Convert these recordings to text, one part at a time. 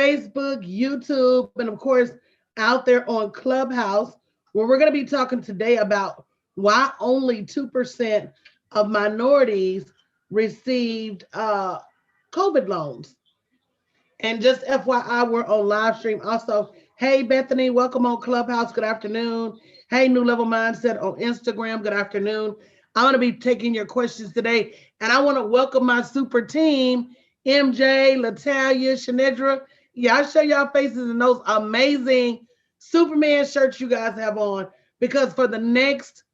Facebook, YouTube, and of course, out there on Clubhouse, where we're going to be talking today about why only 2% of minorities received COVID loans. And just FYI, we're on live stream. Also, hey, Bethany, welcome on Clubhouse. Good afternoon. Hey, New Level Mindset on Instagram. Good afternoon. I'm going to be taking your questions today. And I want to welcome my super team, MJ, Latalia, Shanedra. Yeah, I'll show y'all faces in those amazing Superman shirts you guys have on. Because for the next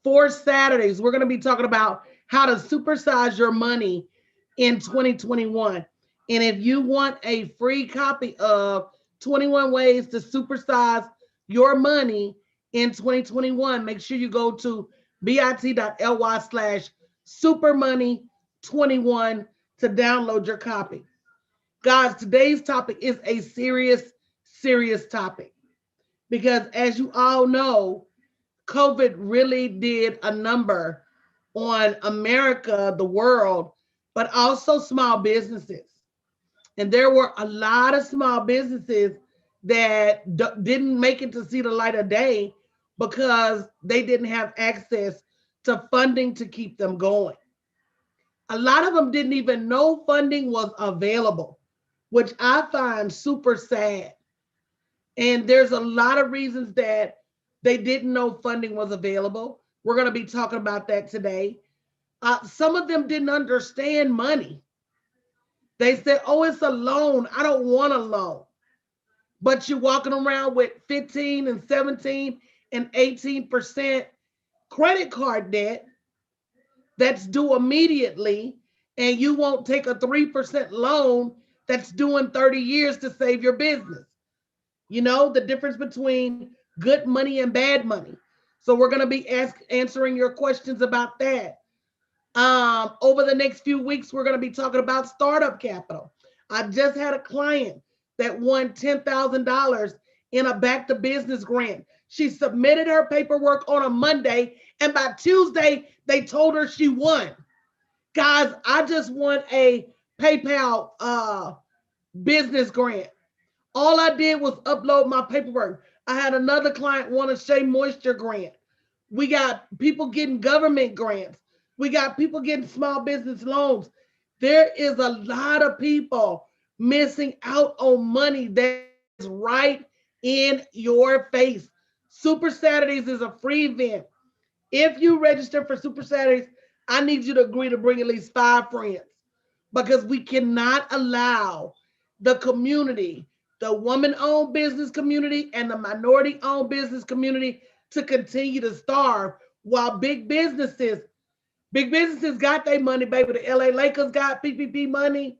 4 Saturdays, we're going to be talking about how to supersize your money in 2021. And if you want a free copy of 21 Ways to Supersize Your Money in 2021, make sure you go to bit.ly/supermoney21 to download your copy. Guys, today's topic is a serious topic because as you all know, COVID really did a number on America, the world, but also small businesses. And there were a lot of small businesses that didn't make it to see the light of day because they didn't have access to funding to keep them going. A lot of them didn't even know funding was available, which I find super sad. And there's a lot of reasons that they didn't know funding was available. We're going to be talking about that today. Some of them didn't understand money. They said, oh, it's a loan. I don't want a loan. But you're walking around with 15 and 17 and 18% credit card debt that's due immediately, and you won't take a 3% loan that's due in 30 years to save your business. You know, the difference between good money and bad money. So we're going to be answering your questions about that. Over the next few weeks, we're going to be talking about startup capital. I just had a client that won $10,000 in a back to business grant. She submitted her paperwork on a Monday, and by Tuesday, they told her she won. Guys, I just won a PayPal business grant. All I did was upload my paperwork. I had another client want a Shea Moisture grant. We got people getting government grants. We got people getting small business loans. There is a lot of people missing out on money that is right in your face. Super Saturdays is a free event. If you register for Super Saturdays, I need you to agree to bring at least 5 friends because we cannot allow the community, the woman-owned business community and the minority-owned business community to continue to starve while big businesses got their money, baby. The LA Lakers got PPP money.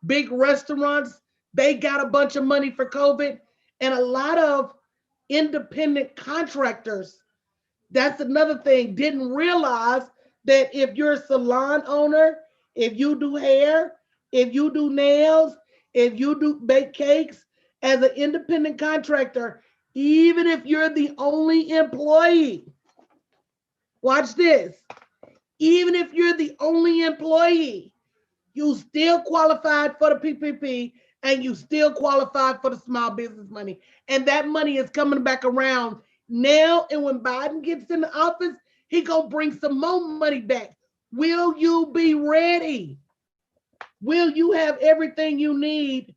Big restaurants, they got a bunch of money for COVID. And a lot of independent contractors, that's another thing, didn't realize that if you're a salon owner, if you do hair, if you do nails, if you do bake cakes, as an independent contractor, even if you're the only employee, watch this, even if you're the only employee, you still qualified for the PPP and you still qualified for the small business money. And that money is coming back around now. And when Biden gets in the office, he gonna bring some more money back. Will you be ready? Will you have everything you need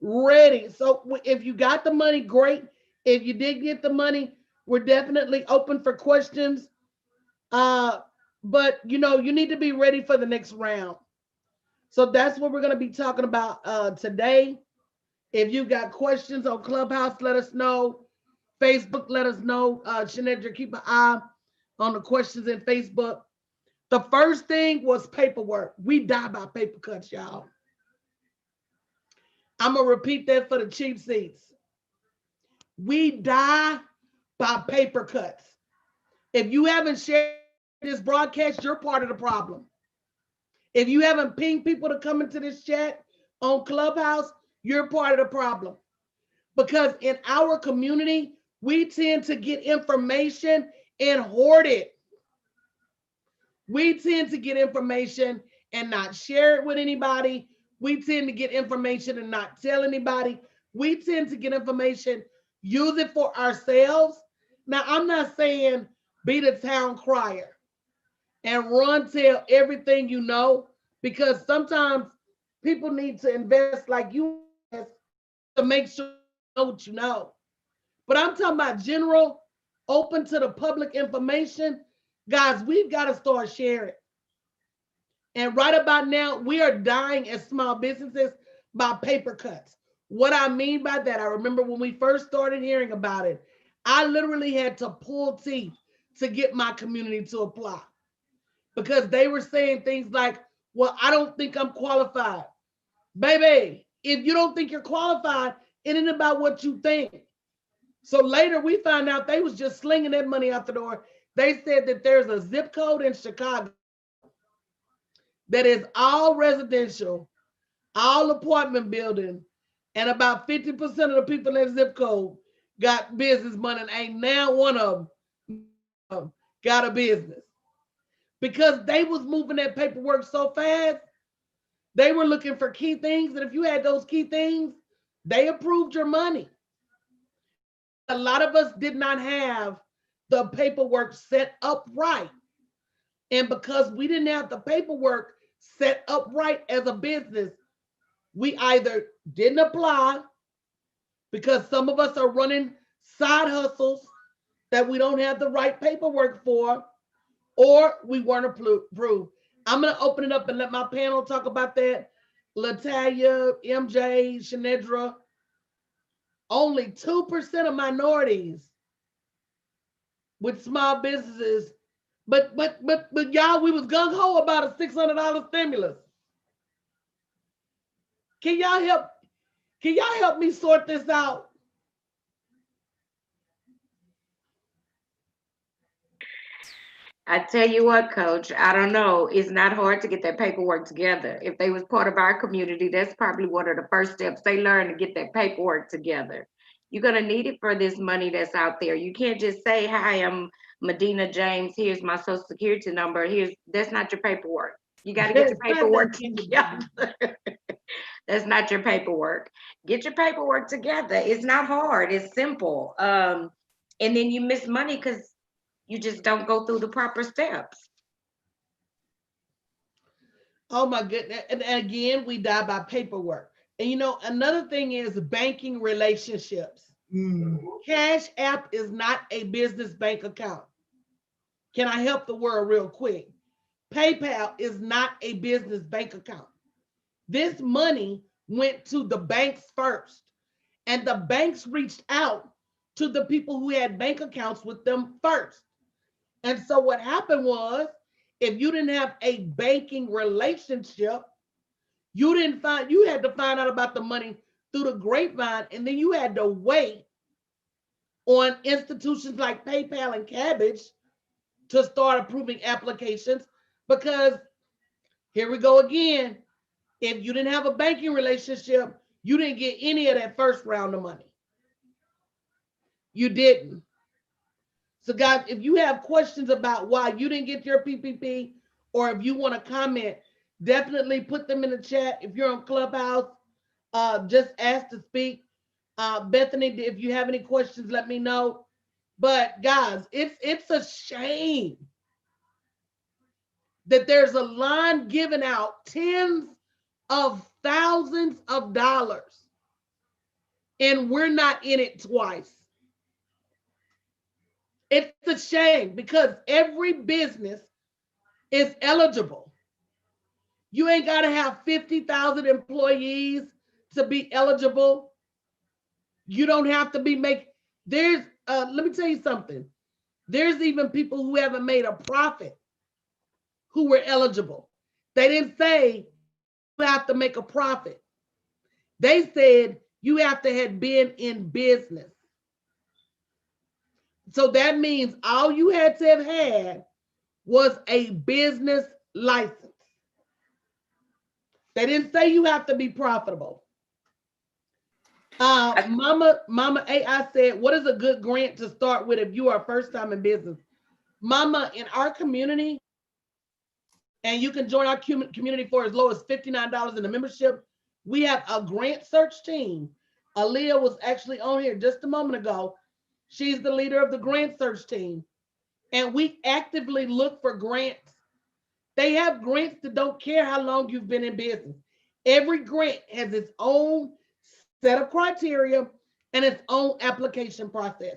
ready? So if you got the money, great. If you did get the money, we're definitely open for questions. But you know, you need to be ready for the next round. So that's what we're going to be talking about today. If you got questions on Clubhouse, let us know. Facebook, let us know. Shanedra, keep an eye on the questions in Facebook. The first thing was paperwork. We die by paper cuts, y'all. I'm going to repeat that for the cheap seats. We die by paper cuts. If you haven't shared this broadcast, you're part of the problem. If you haven't pinged people to come into this chat on Clubhouse, you're part of the problem. Because in our community, we tend to get information and hoard it. We tend to get information and not share it with anybody. We tend to get information and not tell anybody. We tend to get information, use it for ourselves. Now, I'm not saying be the town crier and run tell everything you know, because sometimes people need to invest like you invest to make sure you know what you know. But I'm talking about general, open to the public information. Guys, we've got to start sharing. And right about now, we are dying as small businesses by paper cuts. What I mean by that, I remember when we first started hearing about it, I literally had to pull teeth to get my community to apply because they were saying things like, well, I don't think I'm qualified. Baby, if you don't think you're qualified, it ain't about what you think. So later we found out they was just slinging that money out the door. They said that there's a zip code in Chicago that is all residential, all apartment building, and about 50% of the people in that zip code got business money, and ain't now one of them got a business because they was moving that paperwork so fast. They were looking for key things, and if you had those key things, they approved your money. A lot of us did not have the paperwork set up right, and because we didn't have the paperwork set up right as a business, we either didn't apply because some of us are running side hustles that we don't have the right paperwork for, or we weren't approved. I'm going to open it up and let my panel talk about that. Latalia, MJ, Shanedra, only 2% of minorities with small businesses. But y'all, we was gung ho about a $600 stimulus. Can y'all help? Can y'all help me sort this out? I tell you what, Coach, I don't know. It's not hard to get that paperwork together. If they was part of our community, that's probably one of the first steps they learn to get that paperwork together. You're gonna need it for this money that's out there. You can't just say, "Hi, I'm Medina James. Here's my social security number. Here's," that's not your paperwork. You got to get your paperwork together. That's not your paperwork. Get your paperwork together. It's not hard. It's simple. And then you miss money because you just don't go through the proper steps. Oh my goodness. And again, we die by paperwork. And you know, another thing is banking relationships. Cash App is not a business bank account. Can I help the world real quick? PayPal is not a business bank account. This money went to the banks first, and the banks reached out to the people who had bank accounts with them first. And so what happened was, if you didn't have a banking relationship, you had to find out about the money through the grapevine, and then you had to wait on institutions like PayPal and Cabbage to start approving applications, because here we go again. If you didn't have a banking relationship, you didn't get any of that first round of money. You didn't. So, guys, if you have questions about why you didn't get your PPP, or if you want to comment, definitely put them in the chat. If you're on Clubhouse, just ask to speak. Bethany, if you have any questions, let me know. But guys, it's a shame that there's a line giving out tens of thousands of dollars and we're not in it twice. It's a shame because every business is eligible. You ain't got to have 50,000 employees to be eligible. You don't have to be make there's let me tell you something. There's even people who haven't made a profit who were eligible. They didn't say you have to make a profit. They said you have to have been in business. So that means all you had to have had was a business license. They didn't say you have to be profitable. Mama AI said, what is a good grant to start with if you are first time in business? Mama, in our community, And you can join our community for as low as $59 in the membership. We have a grant search team. Aaliyah was actually on here just a moment ago. She's the leader of the grant search team. And we actively look for grants. They have grants that don't care how long you've been in business. Every grant has its own set of criteria and its own application process.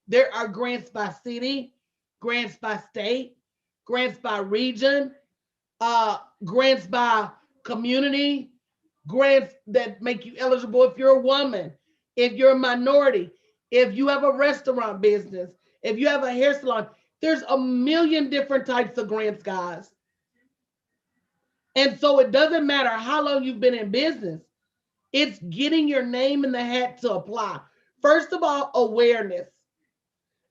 There are grants by city, grants by state, grants by region, grants by community, grants that make you eligible if you're a woman, if you're a minority, if you have a restaurant business, if you have a hair salon. There's a million different types of grants, guys. And so it doesn't matter how long you've been in business, it's getting your name in the hat to apply. First of all, awareness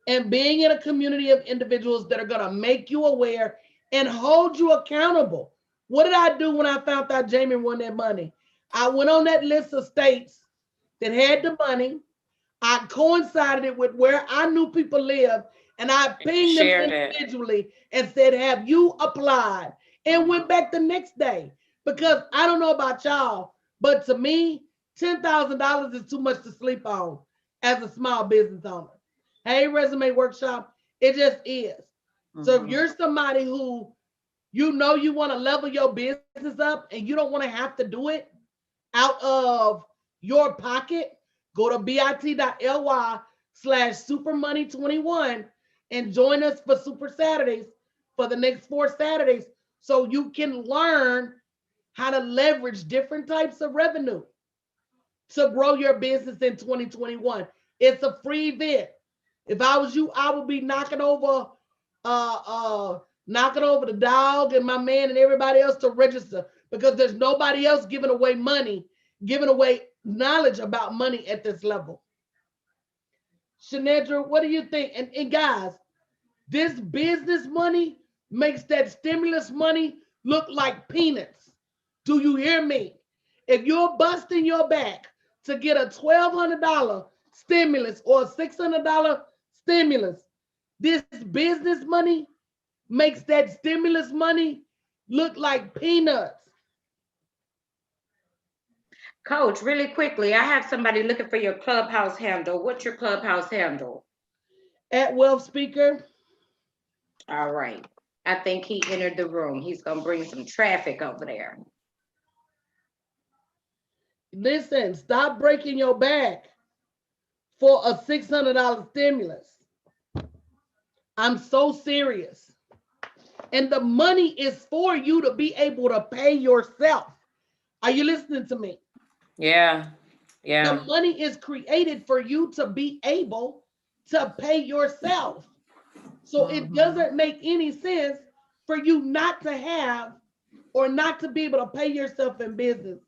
and being in a community of individuals that are going to make you aware and hold you accountable. What did I do when I found out Jamie won that money? I went on that list of states that had the money. I coincided it with where I knew people live, and I pinged them individually and said, have you applied? And went back the next day. Because I don't know about y'all, but to me, $10,000 is too much to sleep on as a small business owner. Hey, Resume Workshop, it just is. So if you're somebody who you know you want to level your business up and you don't want to have to do it out of your pocket, go to bit.ly/supermoney21 and join us for Super Saturdays for the next 4 Saturdays so you can learn how to leverage different types of revenue to grow your business in 2021. It's a free event. If I was you, I would be knocking over the dog and my man and everybody else to register, because there's nobody else giving away money, giving away knowledge about money at this level. Shanedra, what do you think? And guys, this business money makes that stimulus money look like peanuts. Do you hear me? If you're busting your back to get a $1,200 stimulus or a $600 stimulus, this business money makes that stimulus money look like peanuts. Coach, really quickly, I have somebody looking for your Clubhouse handle. What's your Clubhouse handle? At Wealth Speaker. All right. I think he entered the room. He's going to bring some traffic over there. Listen, stop breaking your back for a $600 stimulus. I'm so serious. And the money is for you to be able to pay yourself. Are you listening to me? Yeah. The money is created for you to be able to pay yourself. So it doesn't make any sense for you not to have or not to be able to pay yourself in business.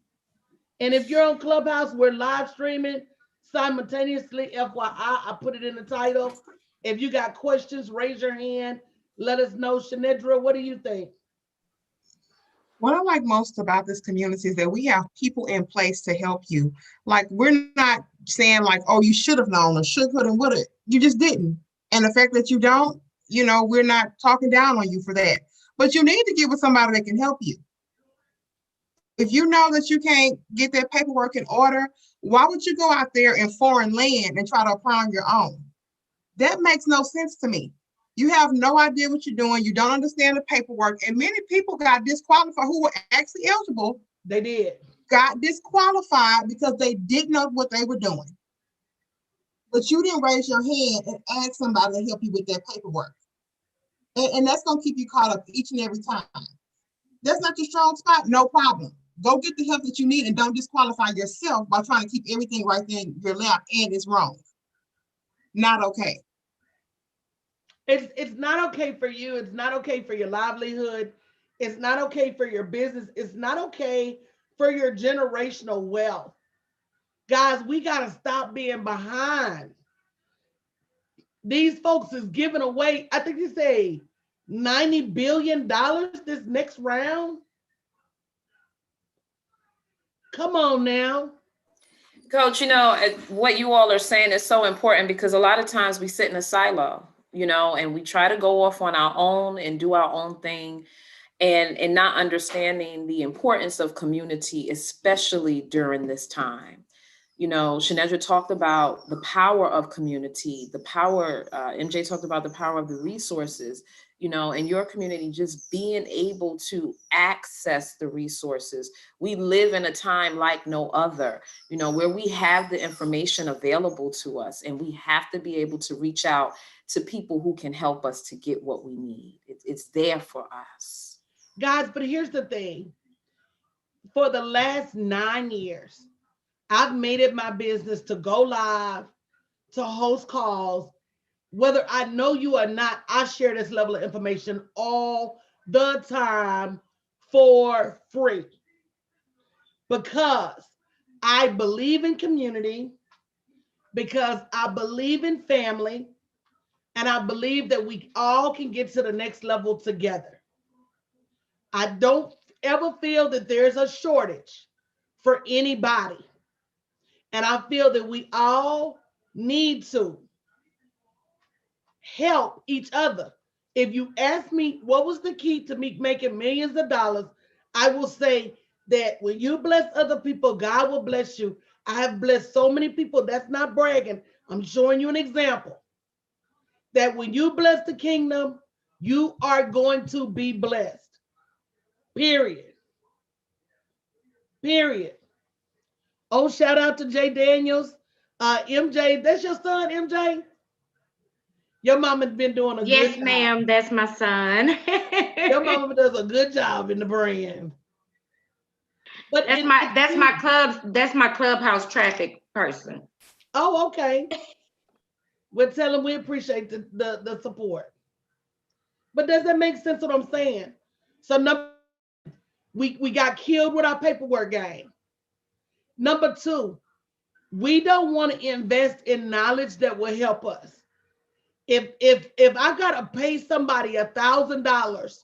And if you're on Clubhouse, we're live streaming simultaneously. FYI, I put it in the title. If you got questions, raise your hand. Let us know. Shanedra, what do you think? What I like most about this community is that we have people in place to help you. Like, we're not saying like, oh, you should have known or should, could, and would have. You just didn't. And the fact that you don't, we're not talking down on you for that. But you need to get with somebody that can help you. If you know that you can't get that paperwork in order, why would you go out there in foreign land and try to apply on your own? That makes no sense to me. You have no idea what you're doing. You don't understand the paperwork. And many people got disqualified who were actually eligible. They did. Got disqualified because they didn't know what they were doing. But you didn't raise your hand and ask somebody to help you with that paperwork. And that's going to keep you caught up each and every time. That's not your strong spot? No problem. Go get the help that you need and don't disqualify yourself by trying to keep everything right there in your lap, and it's wrong. Not okay. It's not okay for you. It's not okay for your livelihood. It's not okay for your business. It's not okay for your generational wealth. Guys, we got to stop being behind. These folks is giving away, I think you say $90 billion this next round. Come on now. Coach, what you all are saying is so important, because a lot of times we sit in a silo, and we try to go off on our own and do our own thing. and not understanding the importance of community, especially during this time. You know, Shanedra talked about the power of community, the power, MJ talked about the power of the resources, you know, in your community, just being able to access the resources. We live in a time like no other, you know, where we have the information available to us, and we have to be able to reach out to people who can help us to get what we need. It's there for us. Guys, but here's the thing. For the last 9 years, I've made it my business to go live, to host calls. Whether I know you or not, I share this level of information all the time for free because I believe in community, because I believe in family, and I believe that we all can get to the next level together. I don't ever feel that there's a shortage for anybody. And I feel that we all need to help each other. If you ask me what was the key to me making millions of dollars, I will say that when you bless other people, God will bless you. I have blessed so many people. That's not bragging. I'm showing you an example that when you bless the kingdom, you are going to be blessed. Period. Period. Oh, shout out to Jay Daniels. MJ, that's your son, MJ? Your mama's been doing a good Yes, job. ma'am, that's my son. Your mama does a good job in the brand. But that's my clubhouse traffic person. Oh, okay. We'll tell them we appreciate the support. But does that make sense what I'm saying? So number we got killed with our paperwork game. Number two, we don't want to invest in knowledge that will help us. If I gotta pay somebody $1,000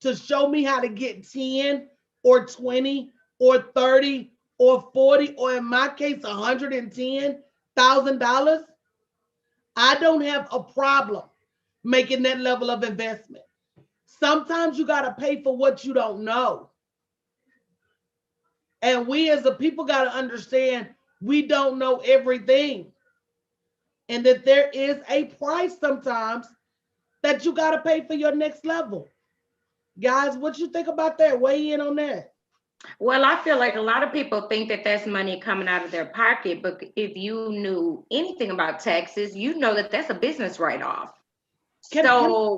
to show me how to get 10 or 20 or 30 or 40, or in my case $110,000, I don't have a problem making that level of investment. Sometimes you gotta pay for what you don't know. And we as a people gotta understand we don't know everything. And that there is a price sometimes that you got to pay for your next level. Guys, what you think about that? Weigh in on that. Well, I feel like a lot of people think that that's money coming out of their pocket, but if you knew anything about taxes, you know that that's a business write-off. Can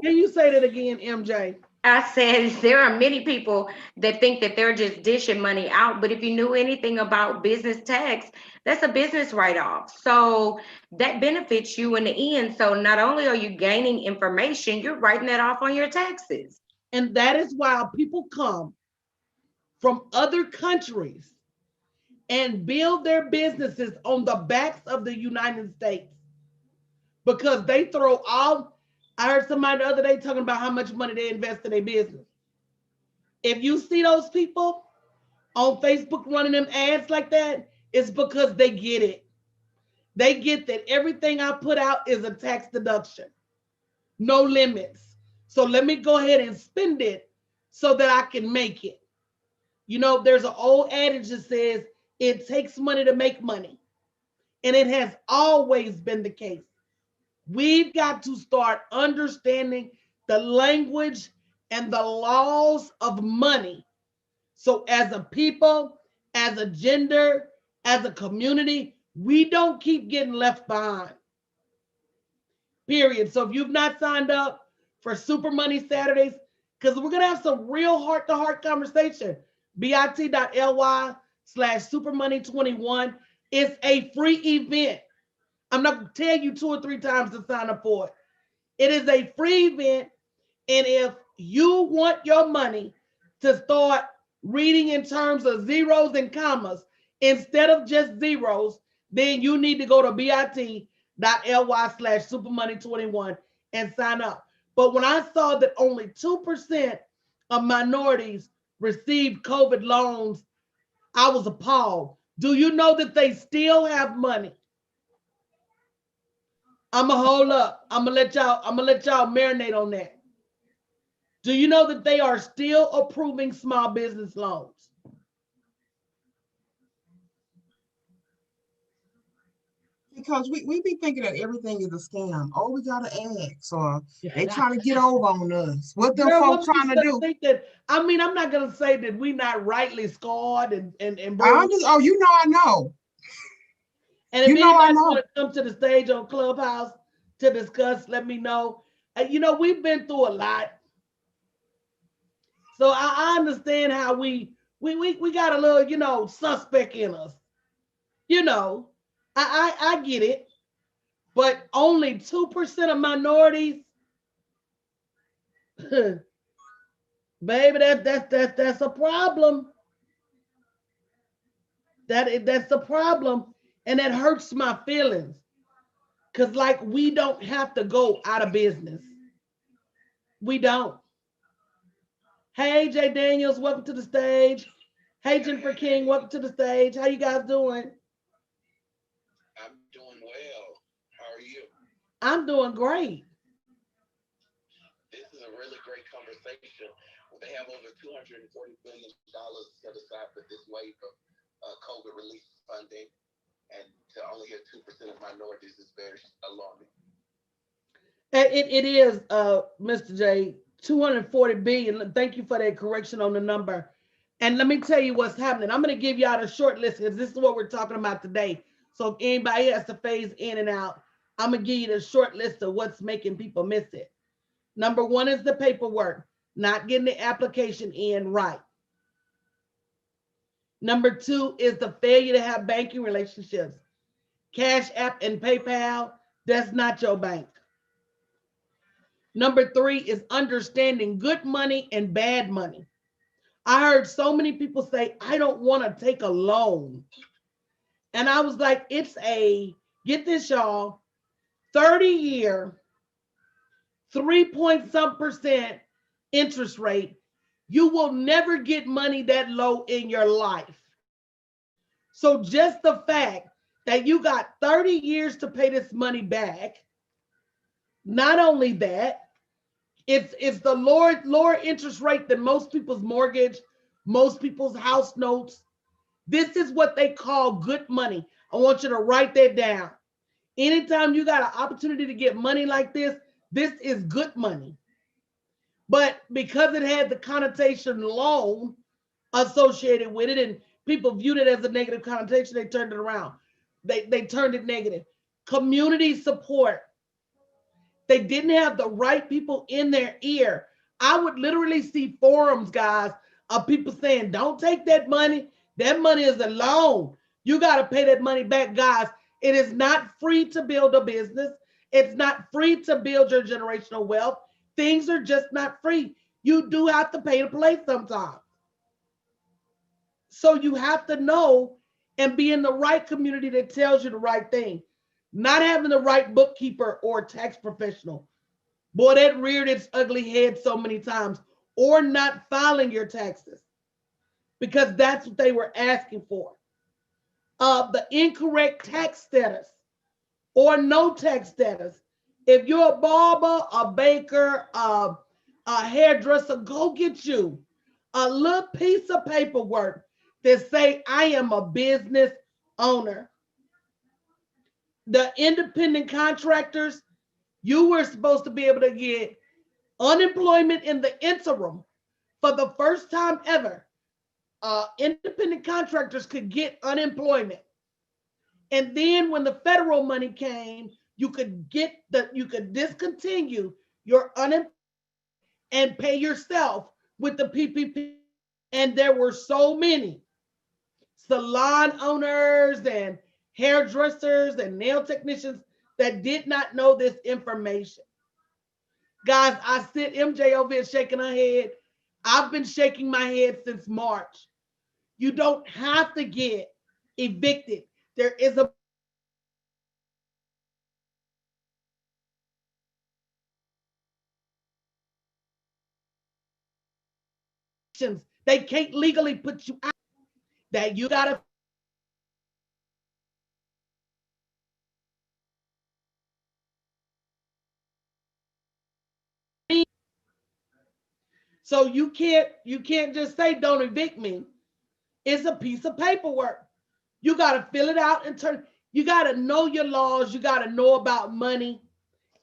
you say that again, MJ? I said there are many people that think that they're just dishing money out, but if you knew anything about business tax, that's a business write-off. So that benefits you in the end. So not only are you gaining information, you're writing that off on your taxes. And that is why people come from other countries and build their businesses on the backs of the United States because they throw all. I heard somebody the other day talking about how much money they invest in their business. If you see those people on Facebook running them ads like that, it's because they get it. They get that everything I put out is a tax deduction, no limits. So let me go ahead and spend it so that I can make it. You know, there's an old adage that says it takes money to make money. And it has always been the case. We've got to start understanding the language and the laws of money. So as a people, as a gender, as a community, we don't keep getting left behind. Period. So if you've not signed up for Super Money Saturdays, because we're going to have some real heart-to-heart conversation, bit.ly/supermoney21. It's a free event. I'm not going to tell you 2 or 3 times to sign up for it. It is a free event. And if you want your money to start reading in terms of zeros and commas instead of just zeros, then you need to go to bit.ly/supermoney21 and sign up. But when I saw that only 2% of minorities received COVID loans, I was appalled. Do you know that they still have money? I'm gonna hold up. I'm gonna let y'all marinate on that. Do you know that they are still approving small business loans? Because we be thinking that everything is a scam. Oh, we got to ask, or they Yeah. trying to get over on us. What them Girl, folks what trying makes to us do? think that? I mean, I'm not gonna say that we not rightly scarred and I bruised. just, oh, you know, I know. And if You know, I anybody know. want to come to the stage on Clubhouse to discuss, let me know. You know, we've been through a lot, so I understand how we got a little, you know, suspect in us. You know, I get it, but only 2% of minorities, baby, that's a problem. That's a problem, and that hurts my feelings. Cause like we don't have to go out of business. We don't. Hey Jay Daniels, welcome to the stage. Hey Jennifer King, welcome to the stage. How you guys doing? I'm doing well. How are you? I'm doing great. This is a really great conversation. They have over $240 billion set aside for this wave of COVID relief funding, and to only hear 2% of minorities is very alarming. It is Mr. J, 240 billion. Thank you for that correction on the number. And let me tell you what's happening. I'm going to give you out a short list because this is what we're talking about today. So if anybody has to phase in and out, I'm going to give you the short list of what's making people miss it. Number one is the paperwork, not getting the application in right. Number two is the failure to have banking relationships. Cash App and PayPal, that's not your bank. Number three is understanding good money and bad money. I heard so many people say, I don't want to take a loan. And I was like, it's get this, y'all, 30-year, 3 point some percent interest rate. You will never get money that low in your life. So just the fact that you got 30 years to pay this money back, not only that, it's the lower interest rate than most people's mortgage, most people's house notes. This is what they call good money. I want you to write that down. Anytime you got an opportunity to get money like this is good money. But because it had the connotation loan associated with it and people viewed it as a negative connotation, they turned it around. They turned it negative. Community support. They didn't have the right people in their ear. I would literally see forums, guys, of people saying, don't take that money. That money is a loan. You got to pay that money back, guys. It is not free to build a business. It's not free to build your generational wealth. Things are just not free. You do have to pay to play sometimes. So you have to know and be in the right community that tells you the right thing. Not having the right bookkeeper or tax professional. Boy, that reared its ugly head so many times. Or not filing your taxes because that's what they were asking for. The incorrect tax status or no tax status. If you're a barber, a baker, a hairdresser, go get you a little piece of paperwork that say I am a business owner. The independent contractors, you were supposed to be able to get unemployment in the interim for the first time ever. Independent contractors could get unemployment. And then when the federal money came, you could discontinue your unemployment and pay yourself with the PPP. And there were so many salon owners and hairdressers and nail technicians that did not know this information. Guys, I sit MJ over here shaking her head. I've been shaking my head since March. You don't have to get evicted. There is a they can't legally put you out. That you gotta So you can't just say don't evict me. It's a piece of paperwork. You got to fill it out and turn. You got to know your laws. You got to know about money.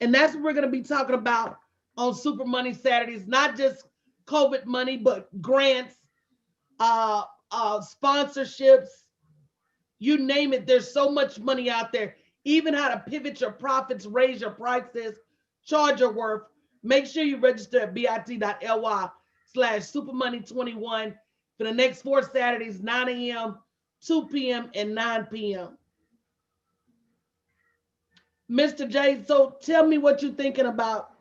And that's what we're going to be talking about on Super Money Saturdays. Not just COVID money, but grants, sponsorships, you name it. There's so much money out there. Even how to pivot your profits, raise your prices, charge your worth. Make sure you register at bit.ly/supermoney21 for the next 4 Saturdays, 9 a.m., 2 p.m., and 9 p.m. Mr. J, so tell me what you're thinking about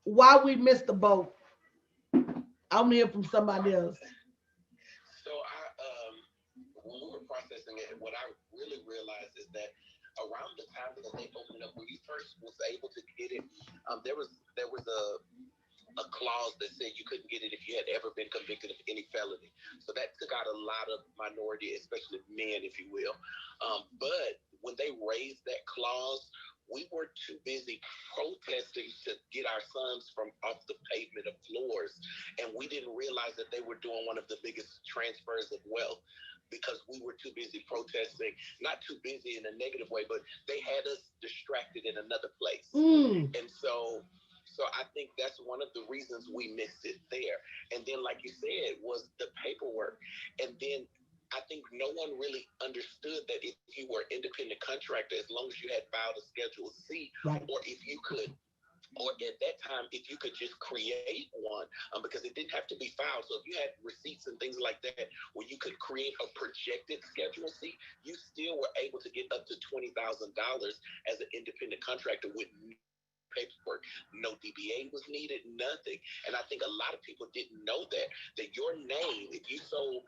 why we missed the boat. I want to hear from somebody else. So when we were processing it, what I really realized is that around the time that they opened up, when you first was able to get it, there was a clause that said you couldn't get it if you had ever been convicted of any felony. So that took out a lot of minority, especially men, if you will. But when they raised that clause, we were too busy protesting to get our sons from off the pavement of floors. And we didn't realize that they were doing one of the biggest transfers of wealth because we were too busy protesting, not too busy in a negative way, but they had us distracted in another place. And so I think that's one of the reasons we missed it there. And then, like you said, was the paperwork. And then I think no one really understood that if you were independent contractor, as long as you had filed a Schedule C, Right. or if you could, or at that time, if you could just create one, because it didn't have to be filed. So if you had receipts and things like that, where you could create a projected Schedule C, you still were able to get up to $20,000 as an independent contractor with paperwork. No DBA was needed, nothing. And I think a lot of people didn't know that your name, if you sold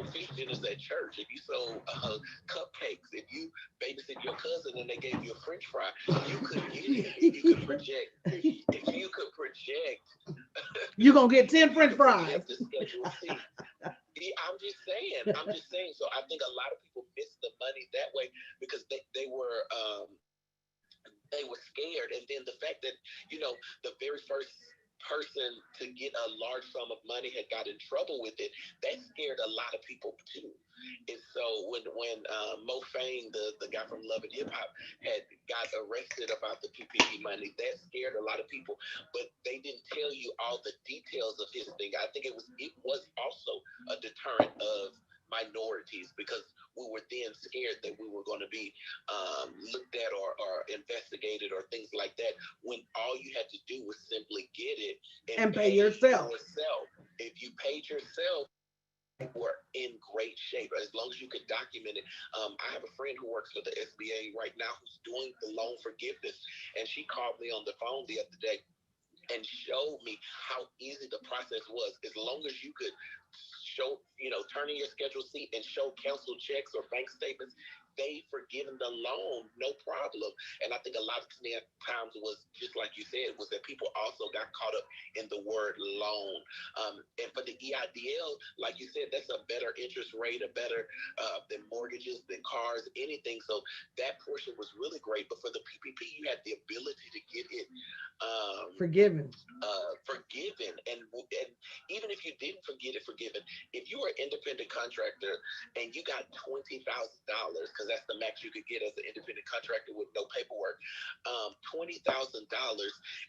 fish dinners at church, if you sold cupcakes, if you babysit your cousin and they gave you a French fry, you could get it. If you could project, You're going to get 10 French fries. the Schedule C. I'm just saying. So I think a lot of people miss the money that way because they were scared. And then the fact that, the very first person to get a large sum of money had got in trouble with it, that scared a lot of people too. And so when Mo Fane, the guy from Love and Hip Hop, had got arrested about the PPP money, that scared a lot of people. But they didn't tell you all the details of his thing. I think it was also a deterrent of minorities because we were then scared that we were going to be looked at or investigated or things like that, when all you had to do was simply get it And pay yourself. If you paid yourself, were in great shape as long as you could document it. I have a friend who works for the SBA right now who's doing the loan forgiveness, and she called me on the phone the other day and showed me how easy the process was. As long as you could show, turn in your Schedule C and show canceled checks or bank statements, they forgiven the loan, no problem. And I think a lot of times was just like you said, was that people also got caught up in the word loan. And for the EIDL, like you said, that's a better interest rate, a better than mortgages, than cars, anything. So that portion was really great. But for the PPP, you had the ability to get it Forgiven. And even if you didn't get it forgiven, if you were an independent contractor and you got $20,000, because that's the max you could get as an independent contractor with no paperwork, $20,000,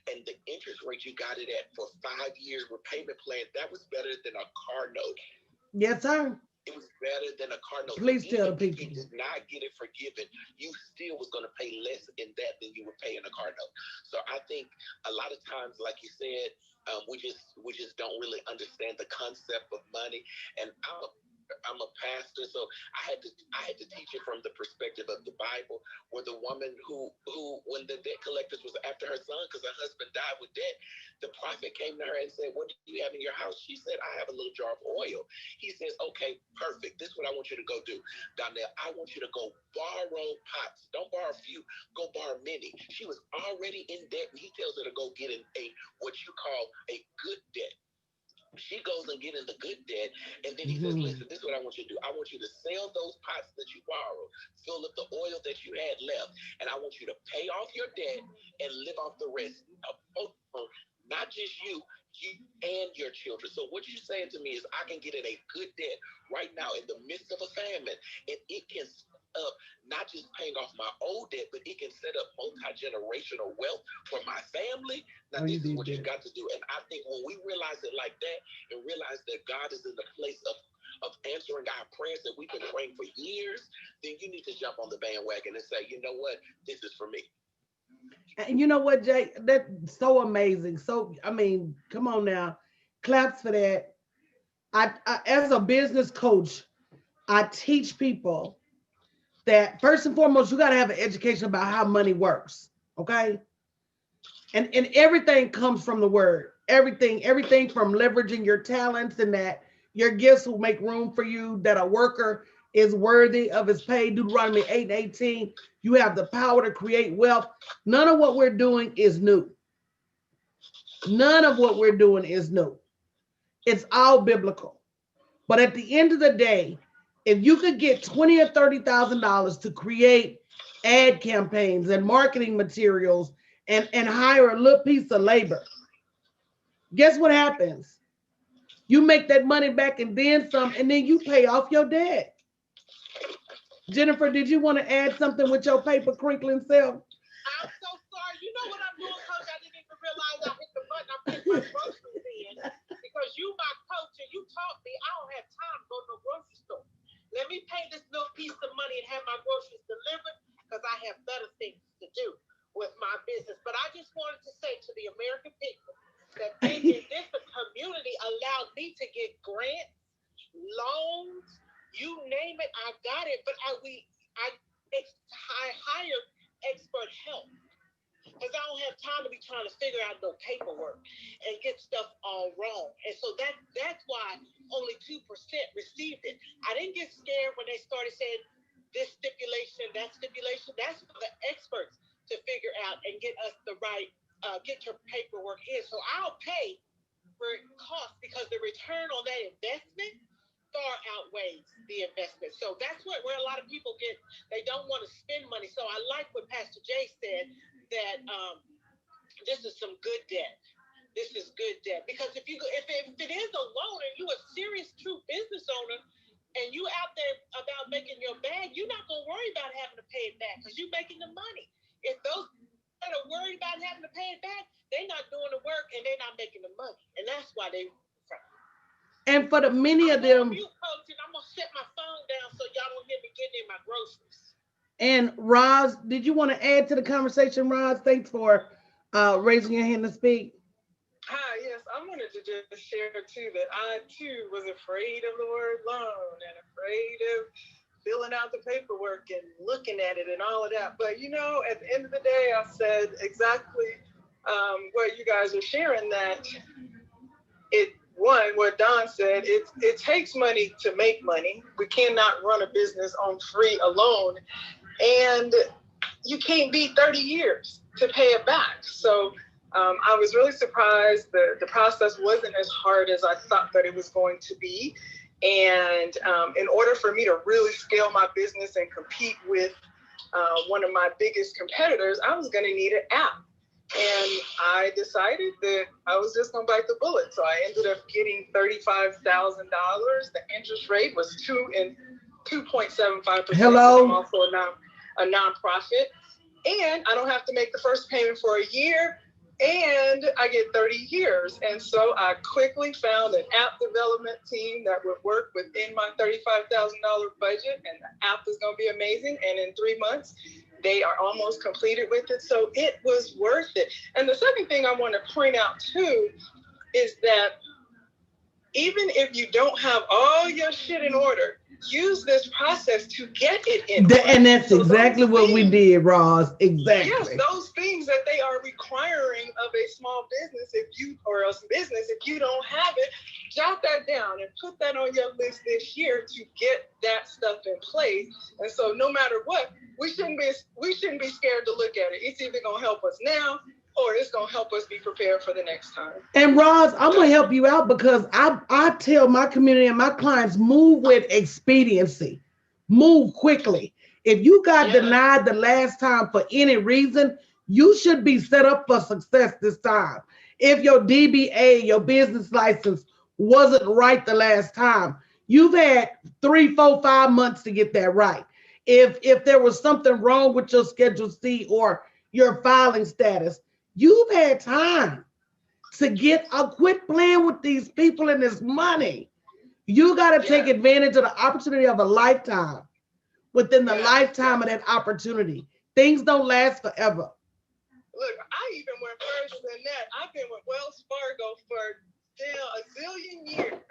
and the interest rate you got it at for 5 years repayment plan, that was better than a car note. Yes, sir. It was better than a car note. Please tell the If people. you did not get it forgiven, you still was going to pay less in that than you would pay in a car note. So I think a lot of times, like you said, we just don't really understand the concept of money. And I'm a pastor, so I had to teach it from the perspective of the Bible, where the woman who when the debt collectors was after her son because her husband died with debt, the prophet came to her and said, "What do you have in your house?" She said, "I have a little jar of oil." He says, "Okay, perfect. This is what I want you to go do, Donnell. I want you to go borrow pots. Don't borrow a few. Go borrow many." She was already in debt, and he tells her to go get in a what you call a good debt. She goes and get in the good debt, and then he says, "Listen, this is what I want you to do. I want you to sell those pots that you borrowed, fill up the oil that you had left, and I want you to pay off your debt and live off the rest. Not just you, you and your children. So what you're saying to me is I can get in a good debt right now in the midst of a famine, and it can set up not just paying off my old debt, but it can set up multi-generational wealth for my family. Now, this is what you got to do. And I think when we realize it like that and realize that God is in the place of answering our prayers that we've been praying for years, then you need to jump on the bandwagon and say, you know what, this is for me. And you know what, Jay? That's so amazing. So, I mean, come on now. Claps for that. As a business coach, I teach people that first and foremost, you got to have an education about how money works. Okay. And everything comes from the word. Everything from leveraging your talents and that your gifts will make room for you, that a worker is worthy of his pay. Deuteronomy 8:18. You have the power to create wealth. None of what we're doing is new. None of what we're doing is new. It's all biblical. But at the end of the day, if you could get $20,000 or $30,000 to create ad campaigns and marketing materials and hire a little piece of labor, guess what happens? You make that money back and then some, and then you pay off your debt. Jennifer, did you want to add something with your paper crinkling self? I'm so sorry. You know what I'm doing, Coach? I didn't even realize I hit the button. I'm putting my groceries in because you my coach and you taught me I don't have time to go to the grocery store. Let me pay this little piece of money and have my groceries delivered because I have better things to do with my business. But I just wanted to say to the American people that this community allowed me to get grants, loans, you name it, I got it. But I hired expert help because I don't have time to be trying to figure out no paperwork and get stuff all wrong. And so that's why only 2% received it. I didn't get scared when they started saying this stipulation, that stipulation. That's for the experts to figure out and get us the right, get your paperwork in. So I'll pay for it costs because the return on that investment far outweighs the investment. So that's where a lot of people they don't want to spend money. So I like what Pastor Jay said, that this is some good debt. This is good debt. Because if it is a loan and you're a serious, true business owner and you out there about making your bag, you're not going to worry about having to pay it back because you're making the money. If those that are worried about having to pay it back, they're not doing the work and they're not making the money. And that's why they. And for the many of them. I'm going to set my phone down so y'all don't hear me getting in my groceries. And Roz, did you want to add to the conversation, Roz? Thanks for raising your hand to speak. Hi, yes, I wanted to just share too that I too was afraid of the word loan and afraid of filling out the paperwork and looking at it and all of that. But you know, at the end of the day, I said exactly what you guys are sharing, that what Don said, it takes money to make money. We cannot run a business on free alone. And you can't be 30 years to pay it back. So I was really surprised. The process wasn't as hard as I thought that it was going to be. And in order for me to really scale my business and compete with one of my biggest competitors, I was going to need an app. And I decided that I was just going to bite the bullet. So I ended up getting $35,000. The interest rate was 2.75%. Hello. I'm also a nonprofit. And I don't have to make the first payment for a year. And I get 30 years. And so I quickly found an app development team that would work within my $35,000 budget. And the app is going to be amazing. And in 3 months, they are almost completed with it. So it was worth it. And the second thing I want to point out too is that even if you don't have all your shit in order, use this process to get it in order. And that's exactly what we did, Roz. Exactly. Yes, those things that they are requiring of a small business, if you don't have it, jot that down and put that on your list this year to get that stuff in place. And so no matter what, we shouldn't be scared to look at it. It's either going to help us now or it's going to help us be prepared for the next time. And Roz, I'm going to help you out because I tell my community and my clients, move with expediency, move quickly. If you got denied the last time for any reason, you should be set up for success this time. If your DBA, your business license, wasn't right the last time, you've had 3, 4, 5 months to get that right. If there was something wrong with your Schedule C or your filing status, you've had time to quit playing with these people and this money. You got to take advantage of the opportunity of a lifetime. Within the lifetime of that opportunity, things don't last forever. Look, I even went further than that. I've been with Wells Fargo for a zillion years.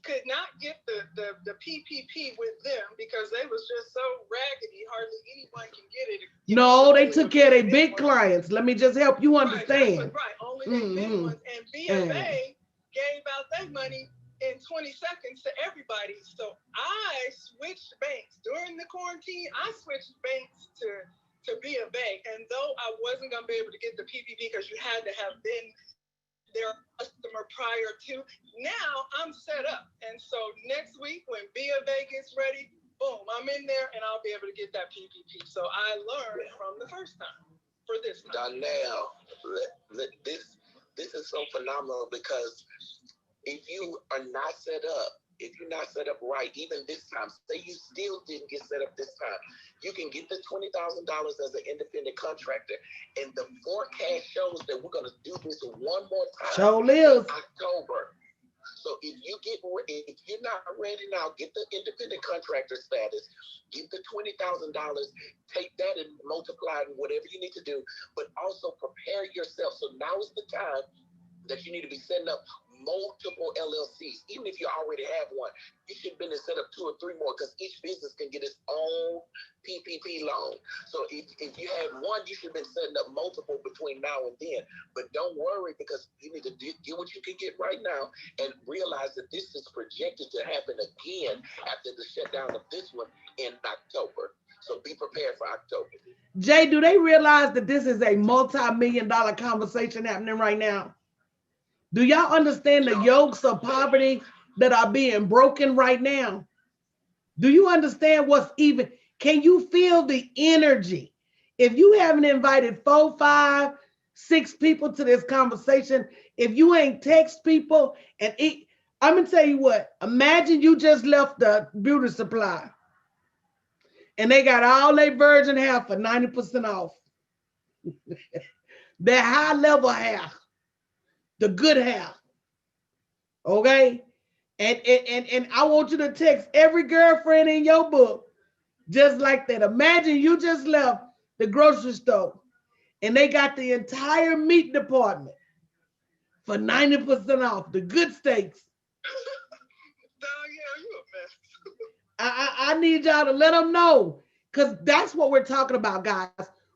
Could not get the PPP with them because they was just so raggedy, hardly anyone can get it. No, they took care of their big clients. Let me just help you understand. Right, only the big ones. And B of A gave out their money in 20 seconds to everybody. So I switched banks. During the quarantine, I switched banks to B of A. And though I wasn't going to be able to get the PPP because you had to have been their customer prior to, now I'm set up. And so next week when B of A gets ready, boom, I'm in there and I'll be able to get that PPP. So I learned from the first time for this time. Donnell, this is so phenomenal because if you are not set up, if you're not set up right, even this time, say you still didn't get set up this time, you can get the $20,000 as an independent contractor. And the forecast shows that we're going to do this one more time in October. So if you're not ready now, get the independent contractor status, get the $20,000, take that and multiply it, whatever you need to do, but also prepare yourself. So now is the time that you need to be setting up multiple LLCs. Even if you already have one, you should have been to set up 2 or 3 more because each business can get its own PPP loan. So if you have one, you should have been setting up multiple between now and then. But don't worry because you need to get what you can get right now and realize that this is projected to happen again after the shutdown of this one in October. So be prepared for October. Jay, do they realize that this is a multi-million-dollar conversation happening right now? Do y'all understand the yokes of poverty that are being broken right now? Do you understand can you feel the energy? If you haven't invited 4, 5, 6 people to this conversation, if you ain't text people I'm gonna tell you what, imagine you just left the beauty supply and they got all their virgin hair for 90% off. Their high level hair, the good hair. Okay, and I want you to text every girlfriend in your book just like that. Imagine you just left the grocery store and they got the entire meat department for 90% off, the good steaks. I need y'all to let them know because that's what we're talking about, guys.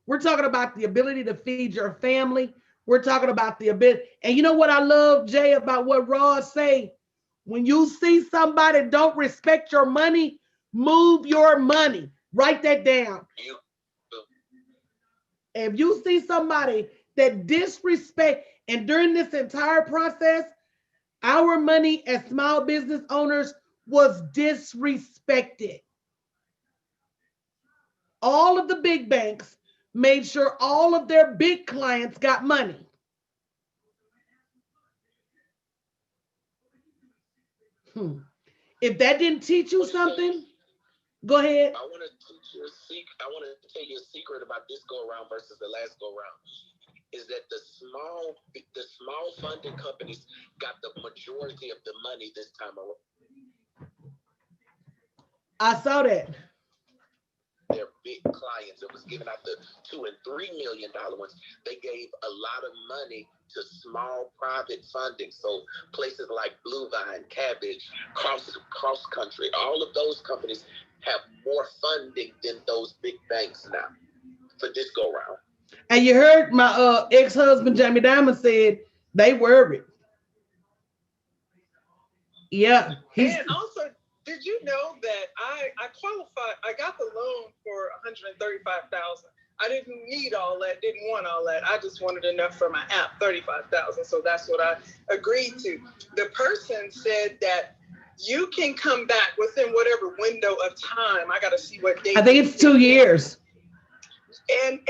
We're talking about the ability to feed your family. We're talking about the ability. And you know what I love, Jay, about what Ross say? When you see somebody don't respect your money, move your money. Write that down. If you see somebody that disrespect, and during this entire process, our money as small business owners was disrespected. All of the big banks made sure all of their big clients got money. If that didn't teach you something, go ahead. I want to teach you a secret. I want to tell you a secret about this go around versus the last go around. Is that the small funding companies got the majority of the money this time around. I saw that. Their big clients that was giving out the $2 and $3 million ones, they gave a lot of money to small private funding. So places like Blue Vine, Cabbage, Cross Country, all of those companies have more funding than those big banks now for this go round. And you heard my ex-husband Jamie Diamond said they worried. Yeah. And also, did you know that I qualified? I got the loan for $135,000. I didn't need all that, didn't want all that. I just wanted enough for my app, $35,000. So that's what I agreed to. The person said that you can come back within whatever window of time. I got to see what date. I think it's 2 years. And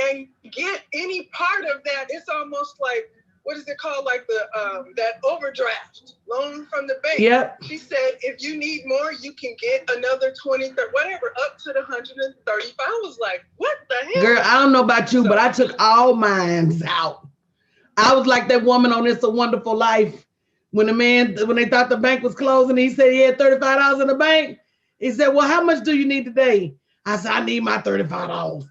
get any part of that. It's almost like what is it called? Like that overdraft loan from the bank. Yep. She said, if you need more, you can get another 20, 30, whatever, up to the 135. I was like, what the hell? Girl, I don't know about you, but I took all mines out. I was like that woman on It's a Wonderful Life. When they thought the bank was closing, he said he had $35 in the bank. He said, well, how much do you need today? I said, I need my $35.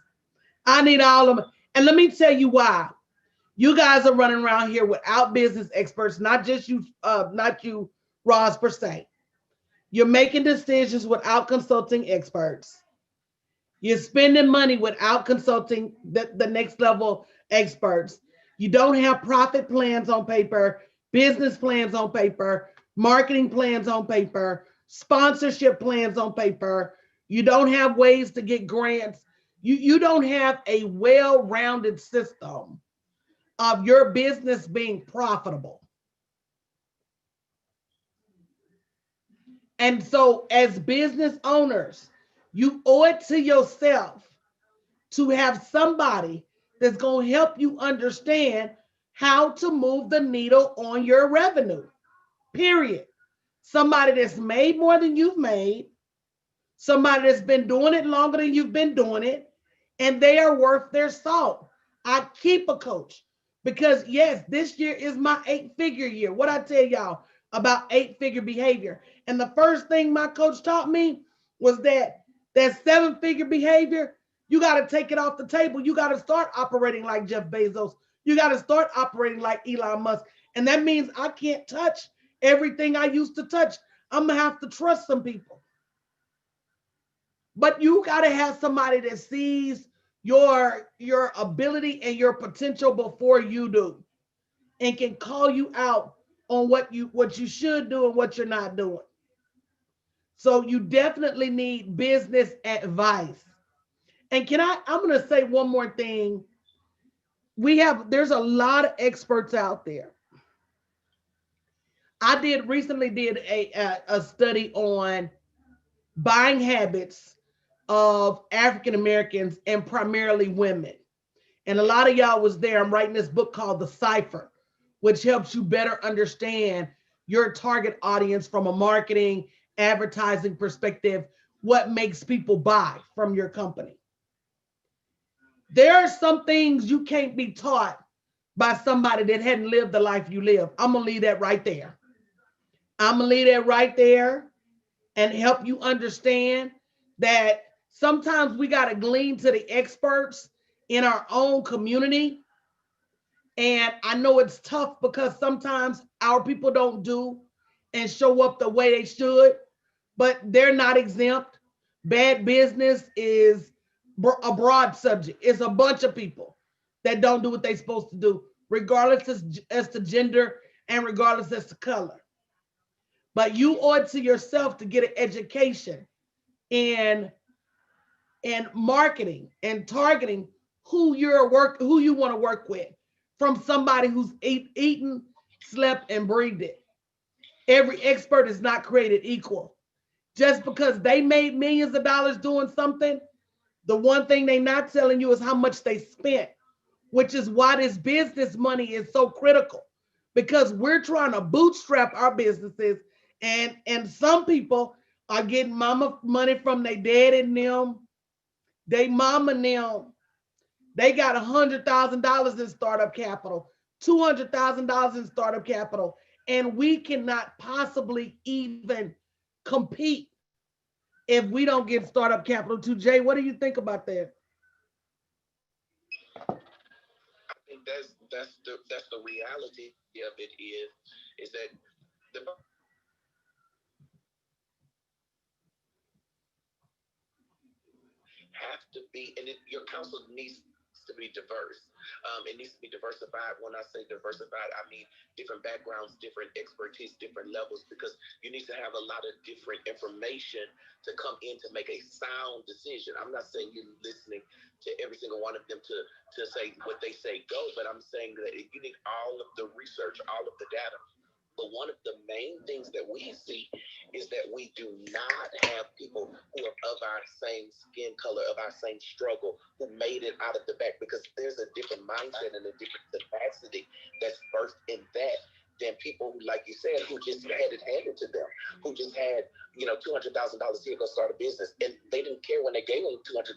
I need all of them. And let me tell you why. You guys are running around here without business experts, not you, Ross, per se. You're making decisions without consulting experts. You're spending money without consulting the next level experts. You don't have profit plans on paper, business plans on paper, marketing plans on paper, sponsorship plans on paper. You don't have ways to get grants. You don't have a well-rounded system of your business being profitable. And so, as business owners, you owe it to yourself to have somebody that's going to help you understand how to move the needle on your revenue, period. Somebody that's made more than you've made, somebody that's been doing it longer than you've been doing it, and they are worth their salt. I keep a coach because, yes, this year is my 8-figure year. What I tell y'all about 8-figure behavior. And the first thing my coach taught me was that 7-figure behavior, you got to take it off the table. You got to start operating like Jeff Bezos. You got to start operating like Elon Musk. And that means I can't touch everything I used to touch. I'm going to have to trust some people. But you got to have somebody that sees your ability and your potential before you do and can call you out on what you should do and what you're not doing. So you definitely need business advice. And I'm going to say one more thing. There's a lot of experts out there. I recently did a study on buying habits of African Americans and primarily women. And a lot of y'all was there. I'm writing this book called The Cipher, which helps you better understand your target audience from a marketing, advertising perspective, what makes people buy from your company. There are some things you can't be taught by somebody that hadn't lived the life you live. I'm going to leave that right there. I'm going to leave that right there and help you understand that sometimes we got to glean to the experts in our own community. And I know it's tough because sometimes our people don't do and show up the way they should, but they're not exempt. Bad business is a broad subject. It's a bunch of people that don't do what they're supposed to do, regardless as to gender and regardless as to color. But you owe it to yourself to get an education in marketing and targeting who you want to work with from somebody who's eaten, slept, and breathed it. Every expert is not created equal. Just because they made millions of dollars doing something, the one thing they're not telling you is how much they spent, which is why this business money is so critical, because we're trying to bootstrap our businesses, and some people are getting mama money from their dad and them, they mama and them. They got $100,000 in startup capital, $200,000 in startup capital, and we cannot possibly even compete if we don't get startup capital too. Jay, what do you think about that? I think that's the reality of it is that the have to be, and your council needs to be diverse. It needs to be diversified. When I say diversified, I mean different backgrounds, different expertise, different levels, because you need to have a lot of different information to come in to make a sound decision. I'm not saying you're listening to every single one of them to say what they say go, but I'm saying that you need all of the research, all of the data. But one of the main things that we see is that we do not have people who are of our same skin color, of our same struggle, who made it out of the back, because there's a different mindset and a different capacity that's birthed in that than people who, like you said, who just had it handed to them, who just had, $200,000 here, go start a business. And they didn't care when they gave them $200,000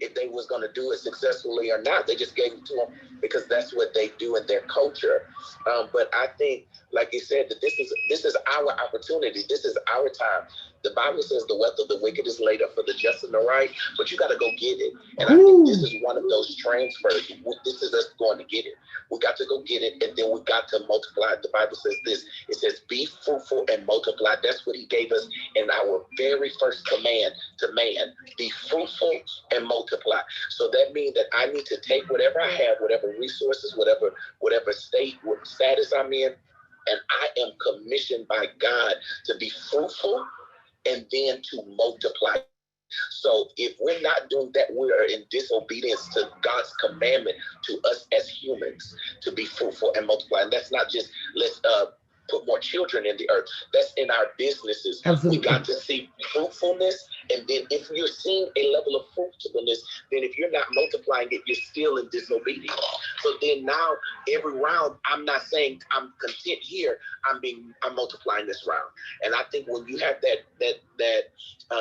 if they was going to do it successfully or not. They just gave it to them because that's what they do in their culture. But I think, like you said, that this is our opportunity. This is our time. The Bible says the wealth of the wicked is laid up for the just and the right, but you got to go get it. And I think this is one of those transfers. This is us going to get it. We got to go get it, and then we got to multiply. The Bible says this. It says, be fruitful and multiply. That's what he gave us in our very first command to man. Be fruitful and multiply. So that means that I need to take whatever I have, whatever resources, whatever state, what status I'm in, and I am commissioned by God to be fruitful and then to multiply. So if we're not doing that, we are in disobedience to God's commandment to us as humans to be fruitful and multiply. And that's not just let's put more children in the earth. That's in our businesses. Absolutely. We got to see fruitfulness. And then if you're seeing a level of fruitfulness, then if you're not multiplying it, you're still in disobedience. So then now every round, I'm not saying I'm content here. I'm multiplying this round. And I think when you have that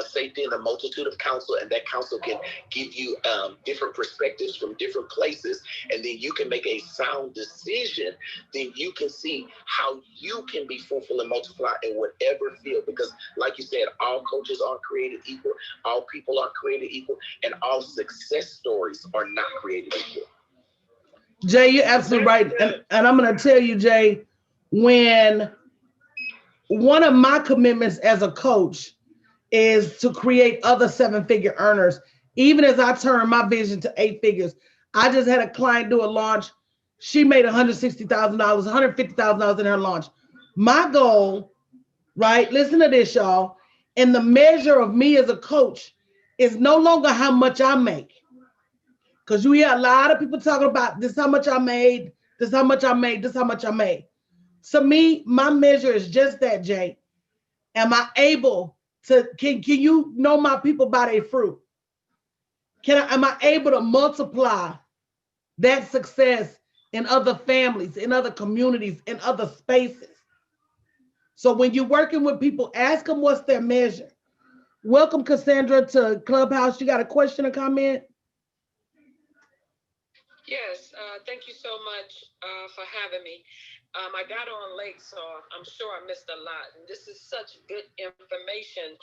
safety in a multitude of counsel, and that counsel can give you different perspectives from different places, and then you can make a sound decision, then you can see how you can be fruitful and multiply in whatever field. Because like you said, all coaches aren't created equal, all people aren't created equal, and all success stories are not created equal. Jay, you're absolutely right. And I'm going to tell you, Jay, when one of my commitments as a coach is to create other 7-figure earners, even as I turn my vision to 8 figures. I just had a client do a launch. She made $160,000, $150,000 in her launch. My goal, right? Listen to this, y'all. And the measure of me as a coach is no longer how much I make. Because you hear a lot of people talking about this, how much I made, this, how much I made, this, how much I made. So me, my measure is just that, Jay. Am I able to, can you know my people by their fruit? Am I able to multiply that success in other families, in other communities, in other spaces? So when you're working with people, ask them what's their measure. Welcome, Cassandra, to Clubhouse. You got a question or comment? Yes, thank you so much for having me. I got on late, so I'm sure I missed a lot. And this is such good information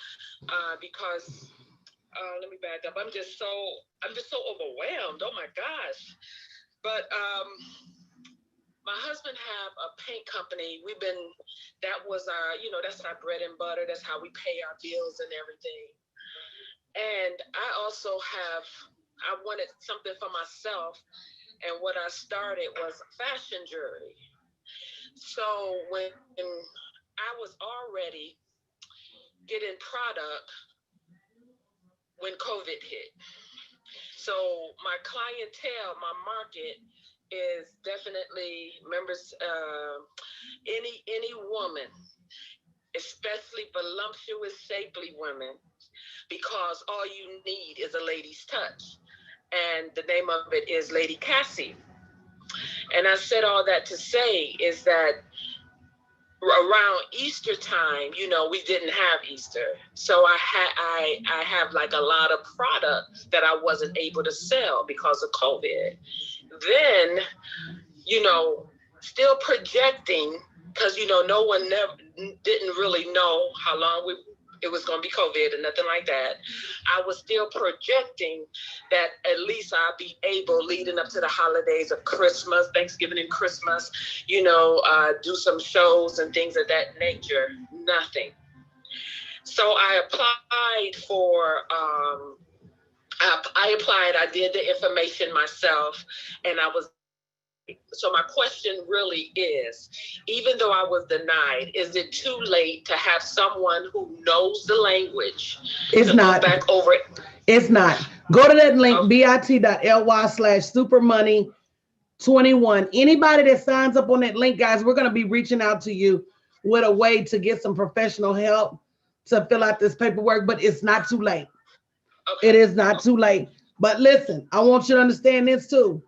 because let me back up. I'm just so overwhelmed. Oh my gosh! But my husband have a paint company. That was our, that's our bread and butter. That's how we pay our bills and everything. And I wanted something for myself. And what I started was fashion jewelry. So when I was already getting product when COVID hit. So my clientele, my market is definitely members, any woman, especially voluptuous, shapely women, because all you need is a lady's touch. And the name of it is Lady Cassie. And I said all that to say is that around Easter time, we didn't have Easter. So I have like a lot of product that I wasn't able to sell because of COVID. Then, still projecting, because, no one didn't really know how long it was going to be COVID and nothing like that. I was still projecting that at least I'll be able, leading up to the holidays of Christmas, Thanksgiving and Christmas, do some shows and things of that nature. Nothing. So I applied I did the information myself, and so my question really is, even though I was denied, is it too late to have someone who knows the language? It's not. Go back over it? It's not. Go to that link, bit.ly/supermoney21. Anybody that signs up on that link, guys, we're going to be reaching out to you with a way to get some professional help to fill out this paperwork, but it's not too late. Okay. It is not too late. But listen, I want you to understand this too.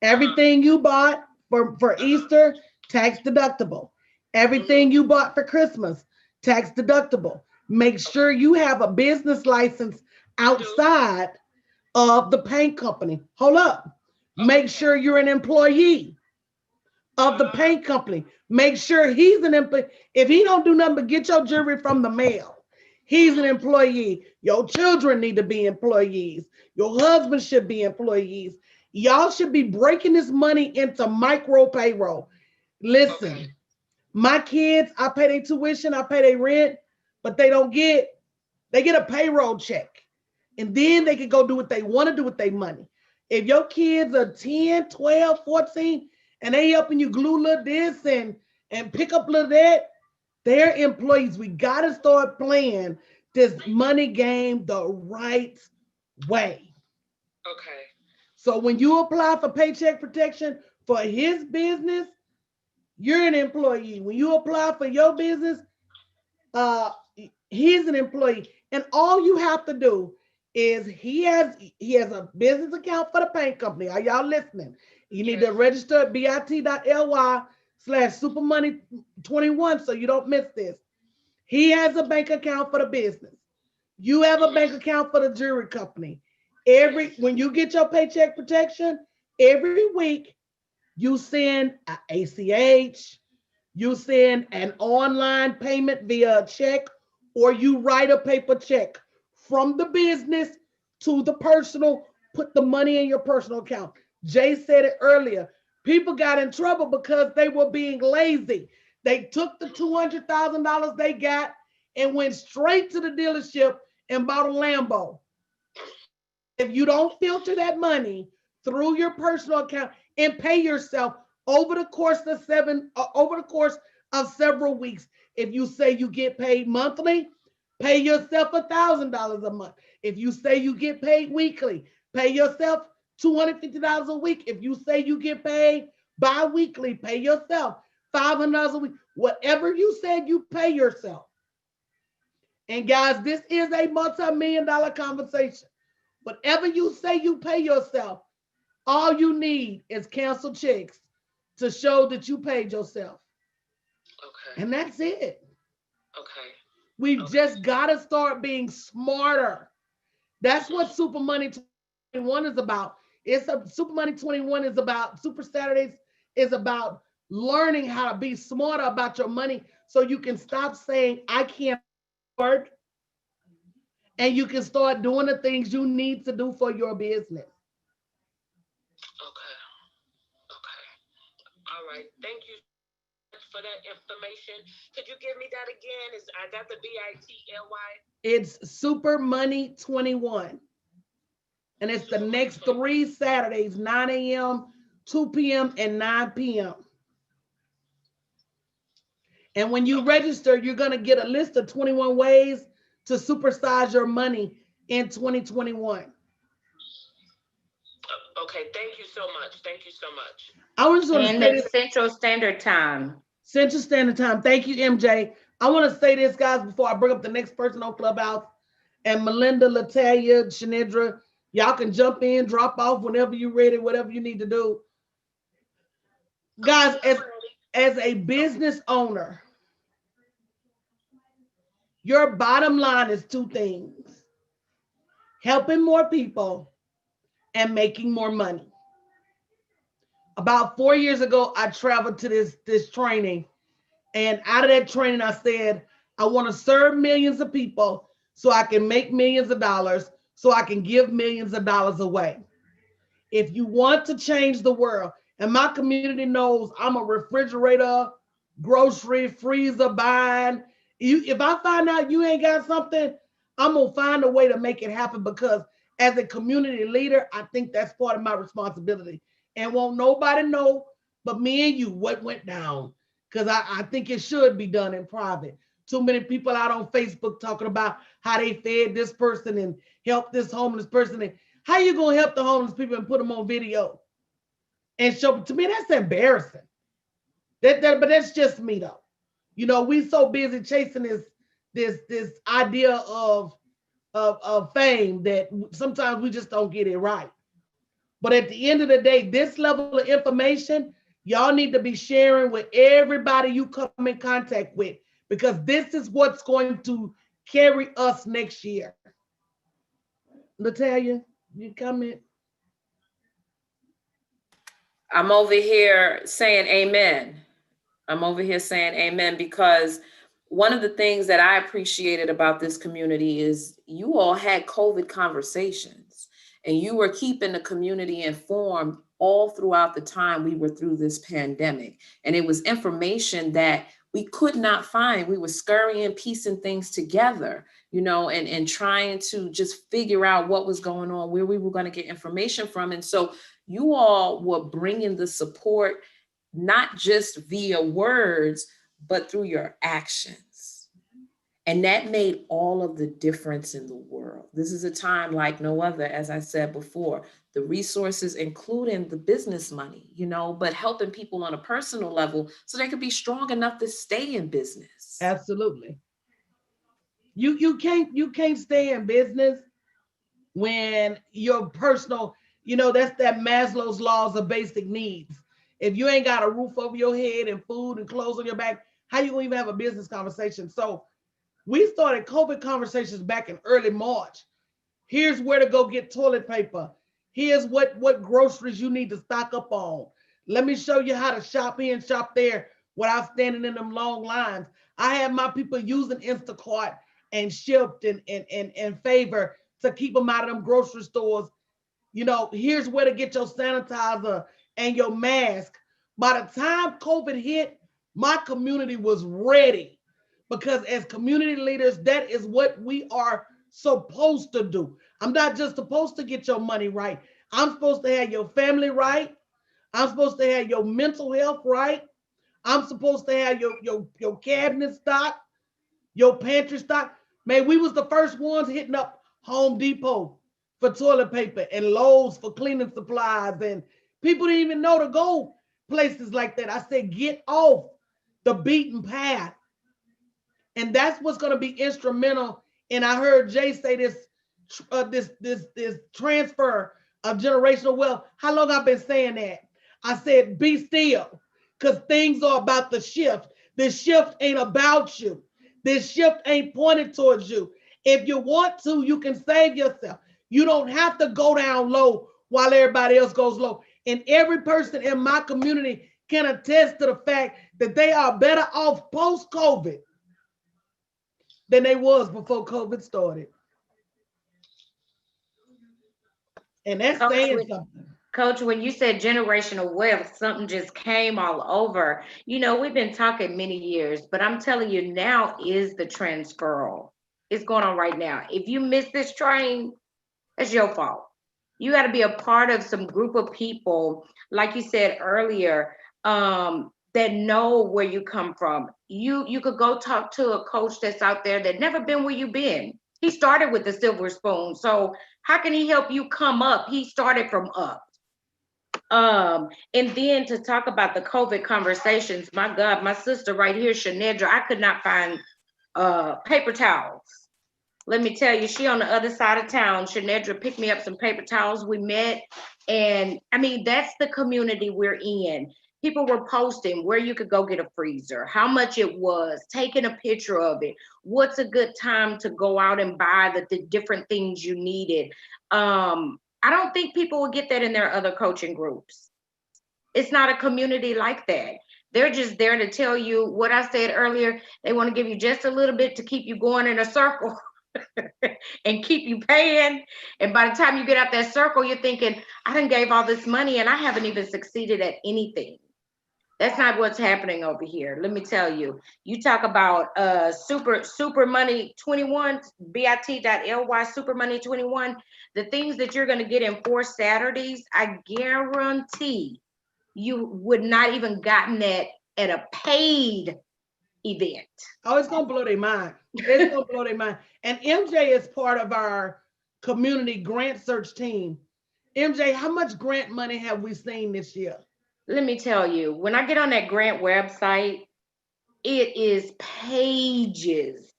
Everything you bought for Easter, tax deductible. Everything you bought for Christmas, tax deductible. Make sure you have a business license outside of the paint company. Hold up. Make sure you're an employee of the paint company. Make sure he's an employee. If he don't do nothing but get your jewelry from the mail, he's an employee. Your children need to be employees. Your husband should be employees. Y'all should be breaking this money into micro payroll. Listen, my kids, I pay their tuition, I pay their rent, but they get a payroll check. And then they can go do what they want to do with their money. If your kids are 10, 12, 14, and they helping you glue little this and pick up little that, they're employees. We got to start playing this money game the right way. Okay. So when you apply for paycheck protection for his business, you're an employee. When you apply for your business, he's an employee. And all you have to do is he has a business account for the paint company. Are y'all listening? You need to register at bit.ly/supermoney21 so you don't miss this. He has a bank account for the business. You have a bank account for the jewelry company. When you get your paycheck protection, every week you send an ACH, you send an online payment via a check, or you write a paper check from the business to the personal, put the money in your personal account. Jay said it earlier. People got in trouble because they were being lazy. They took the $200,000 they got and went straight to the dealership and bought a Lambo. If you don't filter that money through your personal account and pay yourself over the course of several weeks, if you say you get paid monthly, pay yourself $1,000 a month. If you say you get paid weekly, pay yourself $250 a week. If you say you get paid bi-weekly, pay yourself $500 a week. Whatever you said, you pay yourself. And guys, this is a multi-million-dollar conversation. Whatever you say you pay yourself, all you need is canceled checks to show that you paid yourself. Okay. And that's it. Okay. We've just got to start being smarter. That's what Super Money 21 is about. Super Money 21 is about, Super Saturdays is about learning how to be smarter about your money so you can stop saying, I can't afford, and you can start doing the things you need to do for your business. Okay. All right. Thank you for that information. Could you give me that again? I got the BITLY. It's Super Money 21. And it's the next 3 Saturdays, 9 a.m., 2 p.m., and 9 p.m. And when you register, you're going to get a list of 21 ways to supersize your money in 2021. Okay, thank you so much. Thank you so much. I was just going to say this. Central Standard Time. Central Standard Time. Thank you, MJ. I want to say this, guys, before I bring up the next person on Clubhouse. And Melinda, Latalia, Shanidra, y'all can jump in, drop off whenever you're ready, whatever you need to do. Guys, as a business owner, your bottom line is 2 things: helping more people and making more money. About 4 years ago, I traveled to this training, and out of that training, I said, I want to serve millions of people so I can make millions of dollars, so I can give millions of dollars away. If you want to change the world, and my community knows I'm a refrigerator, grocery, freezer buying. If I find out you ain't got something, I'm going to find a way to make it happen, because as a community leader, I think that's part of my responsibility. And won't nobody know but me and you what went down, because I think it should be done in private. Too many people out on Facebook talking about how they fed this person and helped this homeless person. And how you going to help the homeless people and put them on video and show? To me, that's embarrassing. But that's just me, though. You know, we so busy chasing this idea of fame that sometimes we just don't get it right. But at the end of the day, this level of information, y'all need to be sharing with everybody you come in contact with, because this is what's going to carry us next year. Natalia, you comment? I'm over here saying amen. I'm over here saying amen, because one of the things that I appreciated about this community is you all had COVID conversations and you were keeping the community informed all throughout the time we were through this pandemic. And it was information that we could not find. We were scurrying, piecing things together, you know, and trying to just figure out what was going on, where we were going to get information from. And so you all were bringing the support, not just via words, but through your actions. And that made all of the difference in the world. This is a time like no other, as I said before, the resources, including the business money, you know, but helping people on a personal level so they could be strong enough to stay in business. Absolutely. You can't stay in business when your personal, you know, that's that Maslow's laws of basic needs. If you ain't got a roof over your head and food and clothes on your back, how you gonna even have a business conversation? So we started COVID conversations back in early March. Here's where to go get toilet paper. Here's what groceries you need to stock up on. Let me show you how to shop here and shop there without standing in them long lines. I had my people using Instacart and Shipt and Favor to keep them out of them grocery stores. You know, here's where to get your sanitizer and your mask. By the time COVID hit, my community was ready, because as community leaders, that is what we are supposed to do. I'm not just supposed to get your money right. I'm supposed to have your family right. I'm supposed to have your mental health right. I'm supposed to have your cabinet stock, your pantry stock. Man, we was the first ones hitting up Home Depot for toilet paper and Lowe's for cleaning supplies. And people didn't even know to go places like that. I said, get off the beaten path. And that's what's going to be instrumental. And I heard Jay say this transfer of generational wealth. How long I've been saying that? I said, be still, because things are about the shift. This shift ain't about you. This shift ain't pointed towards you. If you want to, you can save yourself. You don't have to go down low while everybody else goes low. And every person in my community can attest to the fact that they are better off post-COVID than they was before COVID started. And that's saying something. Coach, when you said generational wealth, something just came all over. You know, we've been talking many years, but I'm telling you, now is the transferal. It's going on right now. If you miss this train, it's your fault. You got to be a part of some group of people, like you said earlier, that know where you come from. You could go talk to a coach that's out there that never been where you've been. He started with the silver spoon. So how can he help you come up? He started from up. And then to talk about the COVID conversations, my God, my sister right here, Shanedra, I could not find paper towels. Let me tell you, she on the other side of town. Shanedra picked me up some paper towels. We met. And I mean, that's the community we're in. People were posting where you could go get a freezer, how much it was, taking a picture of it. What's a good time to go out and buy the different things you needed. I don't think people will get that in their other coaching groups. It's not a community like that. They're just there to tell you what I said earlier. They want to give you just a little bit to keep you going in a circle and keep you paying. And by the time you get out that circle, you're thinking, I done gave all this money and I haven't even succeeded at anything. That's not what's happening over here. Let me tell you. You talk about super money 21, bit.ly super money 21. The things that you're going to get in 4 Saturdays, I guarantee you would not even gotten that at a paid event. Oh, it's gonna blow their mind. It's gonna blow their mind. And MJ is part of our community grant search team. MJ, how much grant money have we seen this year? Let me tell you, when I get on that grant website, it is pages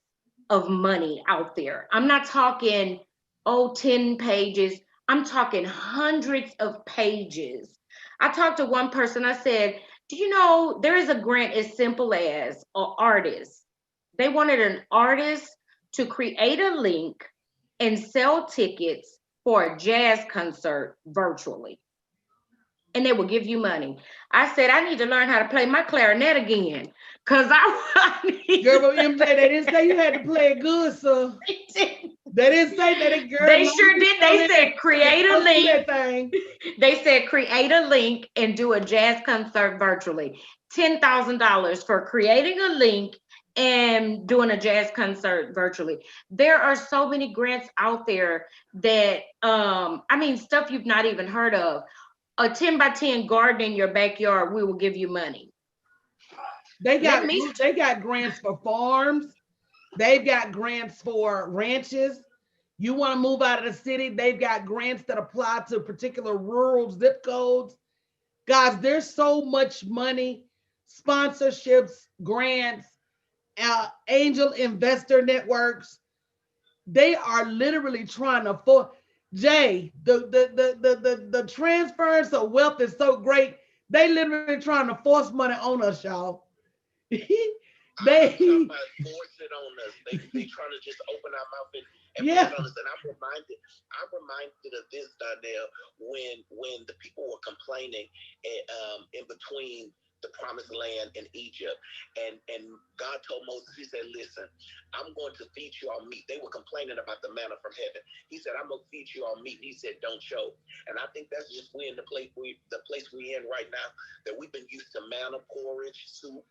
of money out there. I'm not talking, 10 pages. I'm talking hundreds of pages. I talked to one person, I said, do you know there is a grant as simple as an artist? They wanted an artist to create a link and sell tickets for a jazz concert virtually, and they will give you money. I said, I need to learn how to play my clarinet again. Cause I need Girl, but MJ, they didn't say you had to play it good, so they didn't say that. Girl, they sure did. They said create a link. That thing. They said create a link and do a jazz concert virtually. $10,000 for creating a link and doing a jazz concert virtually. There are so many grants out there that I mean, stuff you've not even heard of. A 10 by 10 garden in your backyard, we will give you money. They got grants for farms. They've got grants for ranches. You want to move out of the city, they've got grants that apply to particular rural zip codes. Guys, there's so much money, sponsorships, grants, angel investor networks. They are literally trying to Jay, the transference of wealth is so great. They literally trying to force money on us, y'all. They force it on us. They trying to just open our mouth and yeah. force it on us. And I'm reminded of this, Donnell, when the people were complaining in between the promised land in Egypt, and God told Moses, he said, listen, I'm going to feed you all meat. They were complaining about the manna from heaven. He said, I'm going to feed you all meat. And he said, don't choke. And I think that's just we're in the place we're in right now, that we've been used to manna, porridge, soup.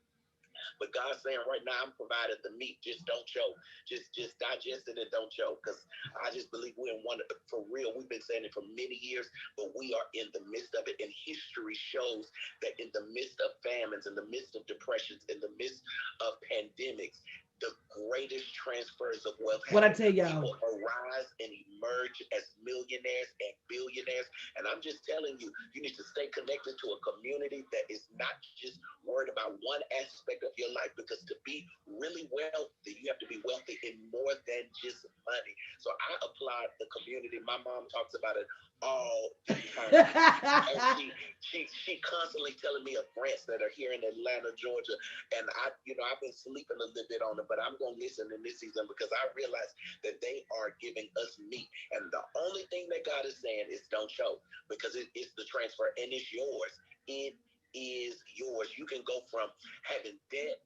But God's saying right now, I'm providing the meat. Just don't choke. Just digest it and don't choke. Because I just believe we're in one of the, for real. We've been saying it for many years, but we are in the midst of it. And history shows that in the midst of famines, in the midst of depressions, in the midst of pandemics, the greatest transfers of wealth. What I tell y'all, people arise and emerge as millionaires and billionaires. And I'm just telling you, you need to stay connected to a community that is not just worried about one aspect of your life, because to be really wealthy, you have to be wealthy in more than just money. So I applaud the community. My mom talks about it all the time. And she constantly telling me of grants that are here in Atlanta, Georgia. And I've been sleeping a little bit on it, but I'm going to listen in this season because I realize that they are giving us meat. And the only thing that God is saying is don't choke, because it's the transfer and it's yours. It is yours. You can go from having debt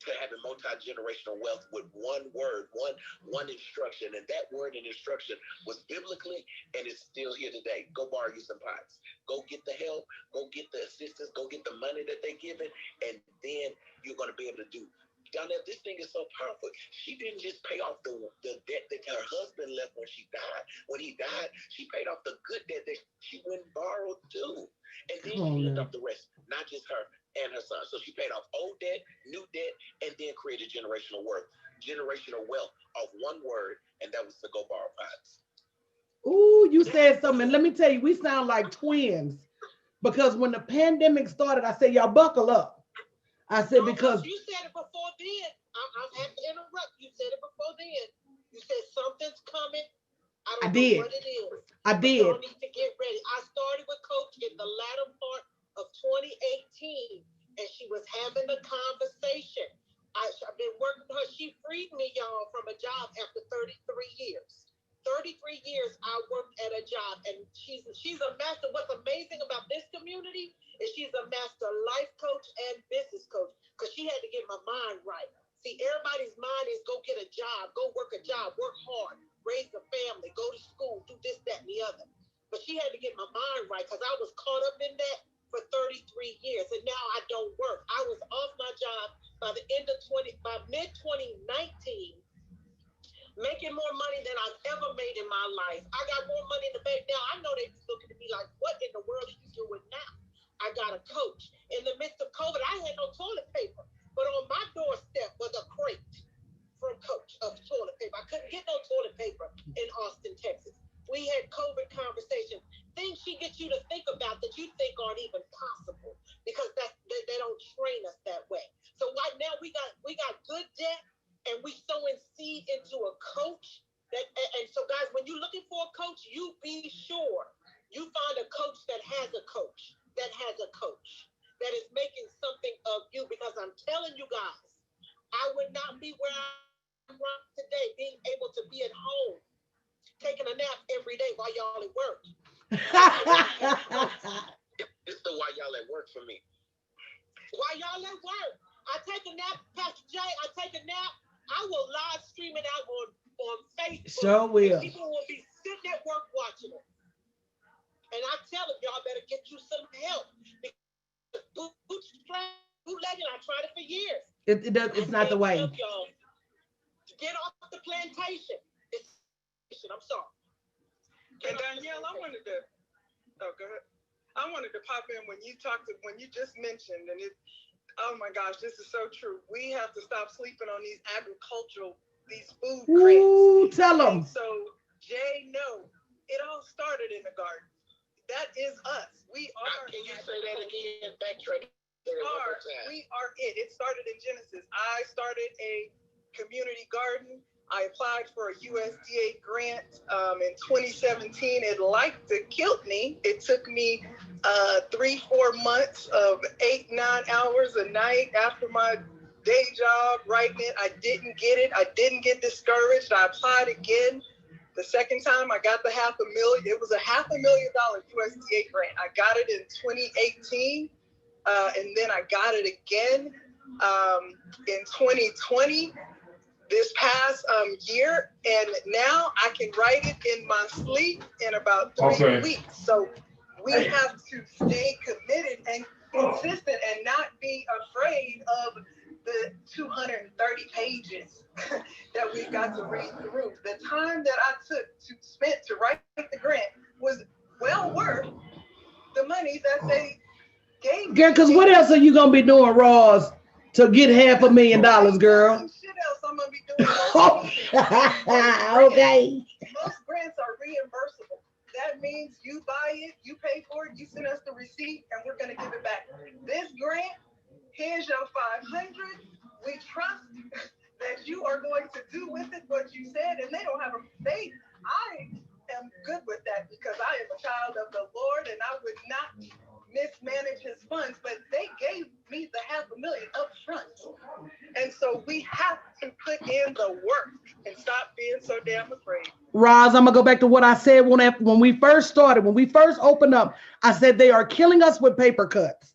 to having multi-generational wealth with one word, one instruction. And that word and instruction was biblically, and it's still here today. Go borrow you some pots. Go get the help. Go get the assistance. Go get the money that they're giving. And then you're going to be able to do. Donnell, this thing is so powerful. She didn't just pay off the debt that her husband left when she died. When he died, she paid off the good debt that she went and borrowed too. And then she lived off the rest, not just her and her son. So she paid off old debt, new debt, and then created generational wealth of one word, and that was to go borrow pots. Ooh, you said something. Let me tell you, we sound like twins. Because when the pandemic started, I said, y'all buckle up. I said, because you said it before then. I'm have to interrupt. You said it before then. You said something's coming. I don't know what it is. I did. Y'all need to get ready. I started with Coach in the latter part of 2018, and she was having a conversation. I've been working with her. She freed me, y'all, from a job after 33 years. 33 years I worked at a job, and she's a master. What's amazing about this community is she's a master life coach and business coach, because she had to get my mind right. See, everybody's mind is go get a job, go work a job, work hard, raise a family, go to school, do this, that, and the other. But she had to get my mind right, because I was caught up in that for 33 years, and now I don't work. I was off my job by mid 2019. Making more money than I've ever made in my life. I got more money in the bank now. I know they be looking at me like, what in the world are you doing now? I got a coach. In the midst of COVID, I had no toilet paper. But on my doorstep was a crate from Coach of toilet paper. I couldn't get no toilet paper in Austin, Texas. We had COVID conversations. Things she gets you to think about that you think aren't even possible, because they don't train us that way. So right now has a coach, that has a coach, that is making something of you. Because I'm telling you guys, I would not be where I'm today, being able to be at home, taking a nap every day while y'all at work. It's the why y'all at work for me. While y'all at work, I take a nap, Pastor Jay. I take a nap. I will live stream it out on Facebook. Sure will. And people will be sitting at work watching it. And I tell them, y'all better get you some help. Because bootlegging, I tried it for years. It's not the way. Y'all, get off the plantation. I'm sorry. And Danielle, I wanted to pop in when you just mentioned, and oh my gosh, this is so true. We have to stop sleeping on these food crates. Ooh, tell them. And so Jay, no, it all started in the garden. That is us. We are. Can you say that again? Backtrack. We are it. It started in Genesis. I started a community garden. I applied for a USDA grant in 2017. It liked to kill me. It took me 3-4 months of 8-9 hours a night after my day job writing it. I didn't get it. I didn't get discouraged. I applied again. The second time I got the $500,000. It was a $500,000 USDA grant. I got it in 2018. And then I got it again in 2020, this past year. And now I can write it in my sleep in about 3 weeks. So we have to stay committed and consistent and not be afraid of the 230 pages that we've got to read through. The time that I spent to write the grant was well worth the money that they gave me. Girl, because what else are you going to be doing, Ross, to get $500,000, girl? Shit else I'm going to be doing. Okay. Most grants are reimbursable. That means you buy it, you pay for it, you send us the receipt, and we're going to give it back. This grant, here's your $500. We trust that you are going to do with it what you said, and they don't have I am good with that because I am a child of the Lord, and I would not mismanage his funds, but they gave me the $500,000 up front. And so we have to put in the work and stop being so damn afraid. Roz, I'm gonna go back to what I said when we first started, when we first opened up. I said they are killing us with paper cuts.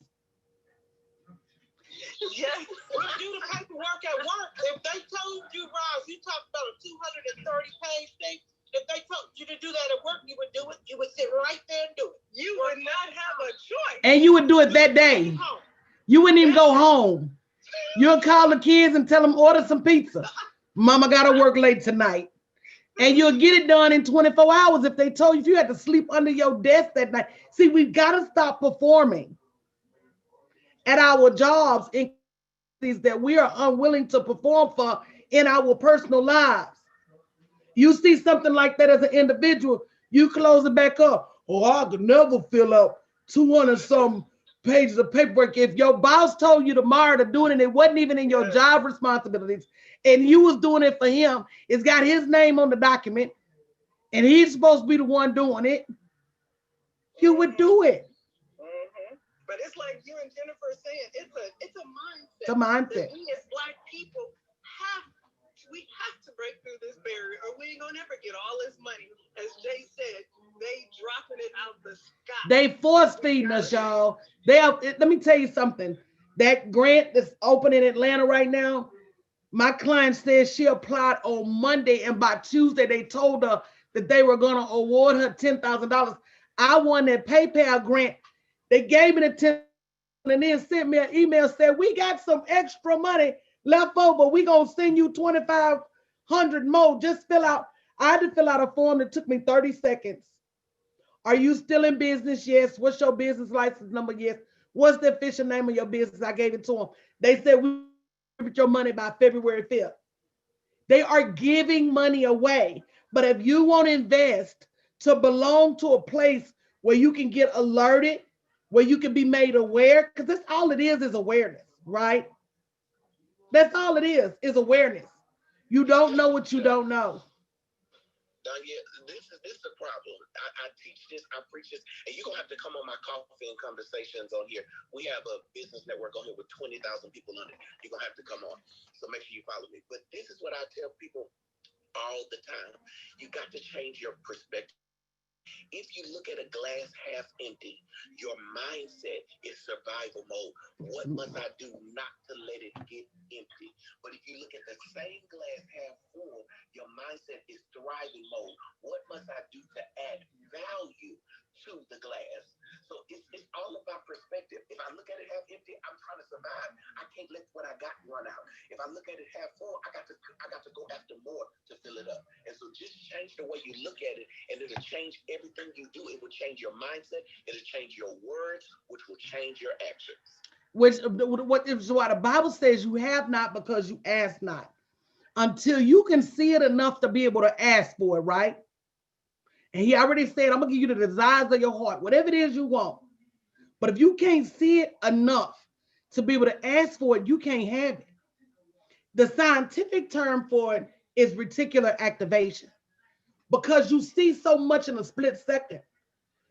Yes, we'll do the paperwork at work. If they told you, Roz, you talked about a 230-page thing. If they told you to do that at work, you would do it. You would sit right there and do it. You would not have a choice. And you would do it that day. You wouldn't even go home. You'll call the kids and tell them order some pizza. Mama got to work late tonight. And you'll get it done in 24 hours if they told you if you had to sleep under your desk that night. See, we've got to stop performing at our jobs in these that we are unwilling to perform for in our personal lives. You see something like that as an individual, you close it back up. Oh, I could never fill up 200 some pages of paperwork. If your boss told you tomorrow to do it and it wasn't even in your job responsibilities and you was doing it for him, it's got his name on the document and he's supposed to be the one doing it, you would do it. Mm-hmm. But it's like you and Jennifer saying, it's a mindset. It's a mindset. That we as Black people we have to break through this barrier or we ain't gonna ever get all this money. As Jay said, they dropping it out the sky. They force feeding us, y'all. Let me tell you something. That grant that's open in Atlanta right now, my client said she applied on Monday and by Tuesday they told her that they were gonna award her $10,000. I won that PayPal grant. They gave me the $10,000 and then sent me an email said we got some extra money left over. We gonna send you 2,500 more. Just fill out. I had to fill out a form that took me 30 seconds. Are you still in business? Yes. What's your business license number? Yes. What's the official name of your business? I gave it to them. They said we get your money by February 5th. They are giving money away. But if you want to invest to belong to a place where you can get alerted, where you can be made aware, because that's all it is awareness, right? That's all it is awareness. You don't know what you don't know. Danielle, this is the problem. I teach this, I preach this, and you're gonna have to come on my coffee and conversations on here. We have a business network on here with 20,000 people on it. You're gonna have to come on. So make sure you follow me. But this is what I tell people all the time. You got to change your perspective. If you look at a glass half empty, your mindset is survival mode. What must I do not to let it get empty? But if you look at the same glass half full, your mindset is thriving mode. What must I do to add value to the glass? So it's all about perspective. If I look at it half empty, I'm trying to survive. I can't let what I got run out. If I look at it half full, I got to go after more to fill it up. And so just change the way you look at it, and it'll change everything you do. It will change your mindset. It'll change your words, which will change your actions. Which what is why the Bible says you have not because you ask not. Until you can see it enough to be able to ask for it, right? And he already said, I'm gonna give you the desires of your heart, whatever it is you want. But if you can't see it enough to be able to ask for it, you can't have it. The scientific term for it is reticular activation. Because you see so much in a split second.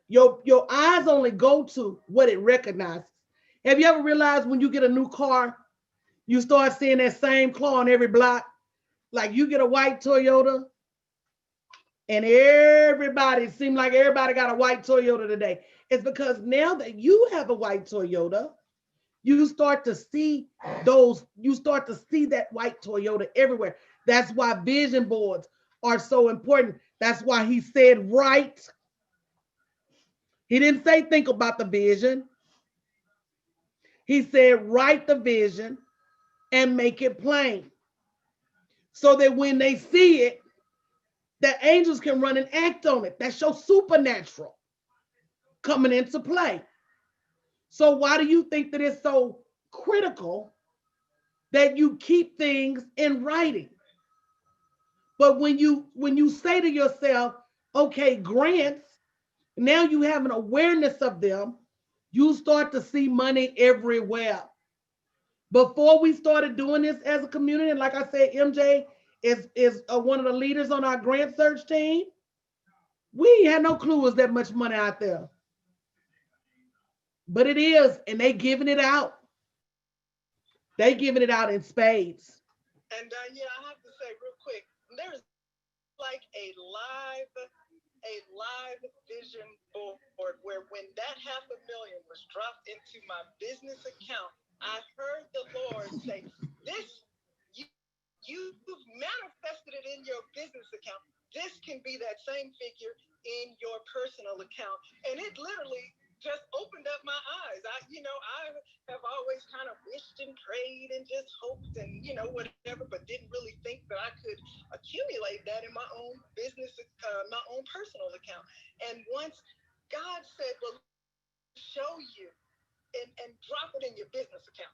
Your eyes only go to what it recognizes. Have you ever realized when you get a new car, you start seeing that same car on every block? Like you get a white Toyota, and everybody seems like everybody got a white Toyota today. It's because now that you have a white Toyota, you start to see that white Toyota everywhere. That's why vision boards are so important. That's why he said write. He didn't say think about the vision. He said write the vision and make it plain so that when they see it, the angels can run and act on it. That's your supernatural coming into play. So why do you think that it's so critical that you keep things in writing? But when you say to yourself, okay, grants, now you have an awareness of them, you start to see money everywhere. Before we started doing this as a community, and like I said, MJ is one of the leaders on our grant search team. We had no clue was that much money out there, but it is, and they giving it out. They giving it out in spades. And yeah, I have to say real quick, there's like a live vision board where when that 500,000 was dropped into my business account, I heard the Lord say, "This you've manifested it in your business account. This can be that same figure in your personal account." And it literally just opened up my eyes. I have always kind of wished and prayed and just hoped and whatever, but didn't really think that I could accumulate that in my own business, my own personal account. And once God said, "Well, show you and drop it in your business account,"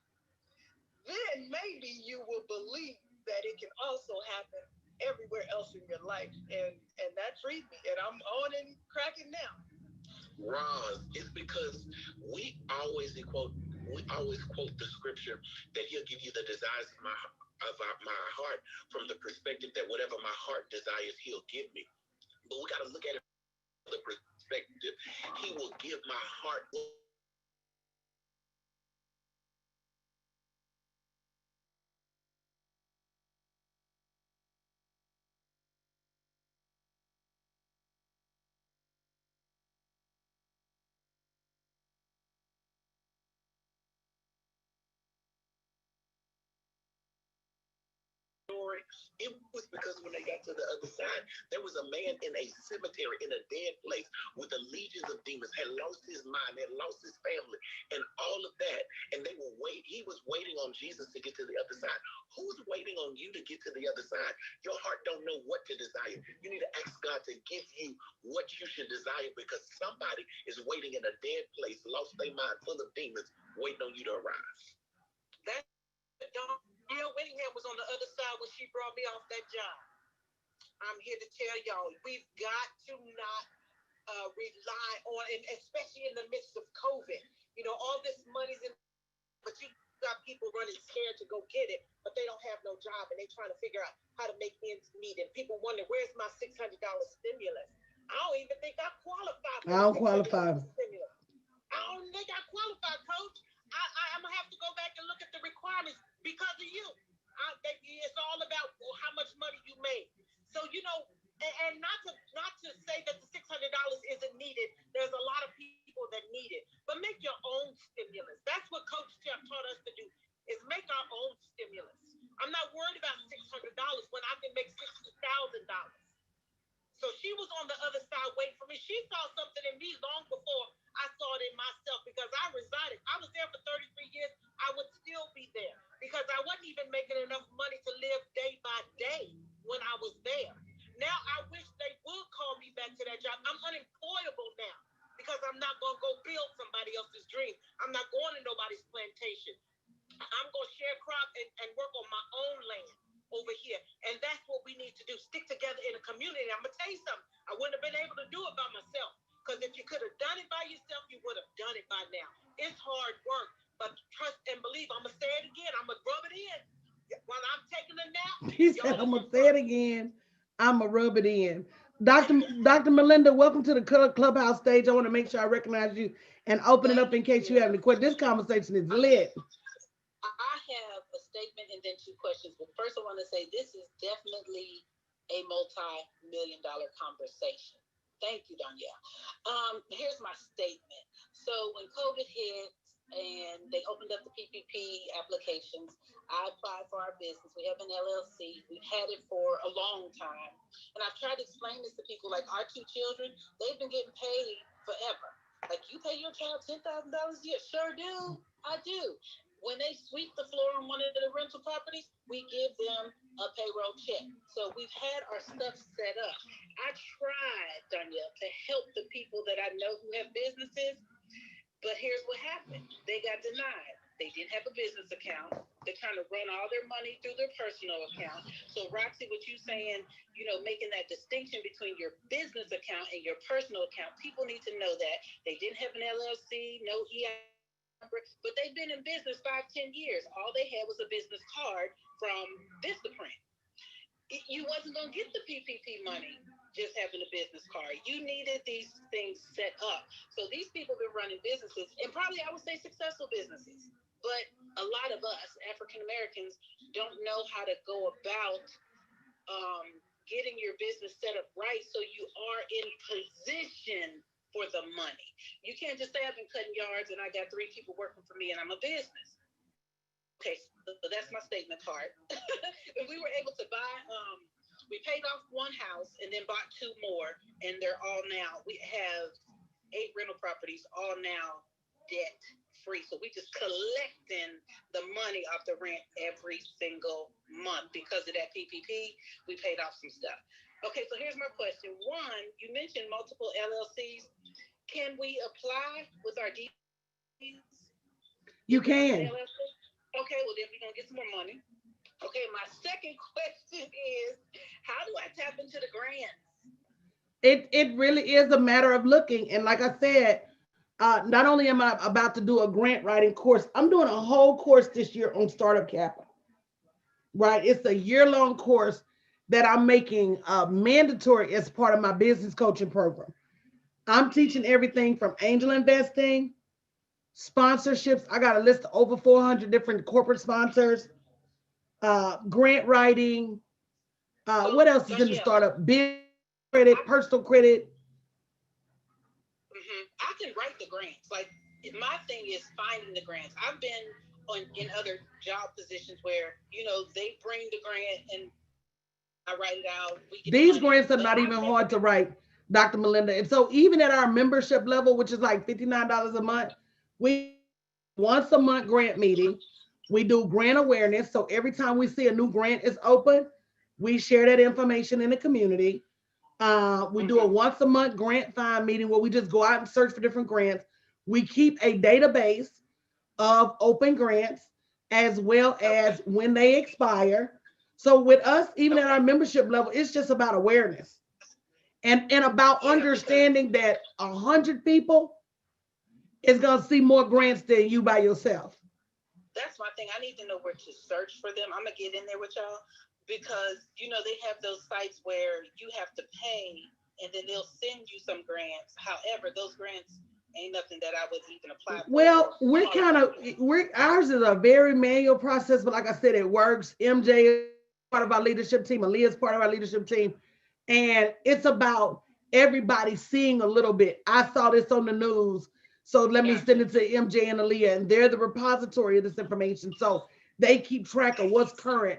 then maybe you will believe that it can also happen everywhere else in your life. And that freed me. And I'm on and cracking now. Roz, it's because we always quote the scripture that he'll give you the desires of my heart from the perspective that whatever my heart desires, he'll give me. But we got to look at it from the perspective. He will give my heart story. It was because when they got to the other side, there was a man in a cemetery, in a dead place, with the legions of demons, had lost his mind, had lost his family, and all of that. And they were he was waiting on Jesus to get to the other side. Who's waiting on you to get to the other side? Your heart don't know what to desire. You need to ask God to give you what you should desire, because somebody is waiting in a dead place, lost their mind, full of demons, waiting on you to arrive. That Danielle Whittingham was on the other side when she brought me off that job. I'm here to tell y'all, we've got to not rely on, and especially in the midst of COVID. All this money's in, but you got people running scared to go get it, but they don't have no job and they trying to figure out how to make ends meet. And people wonder, where's my $600 stimulus? I don't even think I qualify for I don't qualify. $600 stimulus. I don't think I qualify, coach. I'm going to have to go back and look at the requirements because of you. It's all about how much money you made. So, you know, and not to say that the $600 isn't needed. There's a lot of people that need it, but make your own stimulus. That's what Coach Jeff taught us to do: is make our own stimulus. I'm not worried about $600 when I can make $60,000. So she was on the other side waiting for me. She saw something in me long before I saw it in myself because I resided. I was there for 33 years. I would still be there because I wasn't even making enough money to live day by day when I was there. Now I wish they would call me back to that job. I'm unemployable now because I'm not going to go build somebody else's dream. I'm not going to nobody's plantation. I'm going to share crop and work on my own land over here. And that's what we need to do. Stick together in a community. I'm going to tell you something. I wouldn't have been able to do it by myself. Because if you could have done it by yourself, you would have done it by now. It's hard work. But trust and believe. I'm going to say it again. I'm going to rub it in. While I'm taking a nap. He said, I'm going to say it again. I'm going to rub it in. Dr. Melinda, welcome to the Clubhouse stage. I want to make sure I recognize you and open it up in case you have any questions. This conversation is lit. I have a statement and then two questions. But first, I want to say this is definitely a multi-million-dollar conversation. Thank you, Danielle. Here's my statement. So when COVID hit and they opened up the PPP applications, I applied for our business. We have an LLC. We've had it for a long time. And I've tried to explain this to people, like our two children, they've been getting paid forever. Like, you pay your child $10,000 a year? Sure do. I do. When they sweep the floor on one of the rental properties, we give them a payroll check. So we've had our stuff set up. I tried, Danielle, to help the people that I know who have businesses, but here's what happened. They got denied. They didn't have a business account. They're trying to run all their money through their personal account. So Roxy, what you saying, you know, making that distinction between your business account and your personal account, people need to know that. They didn't have an LLC, no EI, but they've been in business 5-10 years. All they had was a business card from Vistaprint. You wasn't going to get the PPP money just having a business card. You needed these things set up. So these people have been running businesses, and probably I would say successful businesses. But a lot of us, African Americans, don't know how to go about getting your business set up right so you are in position for the money. You can't just say I've been cutting yards and I got 3 people working for me and I'm a business. Okay, so that's my statement part. And we were able to buy, we paid off one house and then bought 2 more, and they're all now, we have 8 rental properties, all now debt free. So we just collecting the money off the rent every single month because of that PPP. We paid off some stuff. Okay, so here's my question. One, you mentioned multiple LLCs. Can we apply with our DBs? You can. Okay, well then we're gonna get some more money. Okay, my second question is, how do I tap into the grants? It really is a matter of looking. And like I said, not only am I about to do a grant writing course, I'm doing a whole course this year on startup capital. Right? It's a year-long course that I'm making mandatory as part of my business coaching program. I'm teaching everything from angel investing, sponsorships. I got a list of over 400 different corporate sponsors, grant writing. What else is in the startup? Business credit, personal credit. I can write the grants. Like, my thing is finding the grants. I've been in other job positions where, you know, they bring the grant and I write it out. These grants are not even hard to write, Dr. Melinda. And so even at our membership level, which is like $59 a month, we once a month grant meeting. We do grant awareness. So every time we see a new grant is open, we share that information in the community. We do a once a month grant find meeting where we just go out and search for different grants. We keep a database of open grants as well as when they expire. So with us, even at our membership level, it's just about awareness and about understanding that 100 people is going to see more grants than you by yourself. that's my thing. I need to know where to search for them. I'm gonna get in there with y'all because they have those sites where you have to pay and then they'll send you some grants. However, those grants ain't nothing that I would even apply for. Well, ours is a very manual process, but like I said, it works. MJ is part of our leadership team, Aaliyah is part of our leadership team, and it's about everybody seeing a little bit. I saw this on the news, so let me send it to MJ and Aaliyah, and they're the repository of this information. So they keep track of what's current,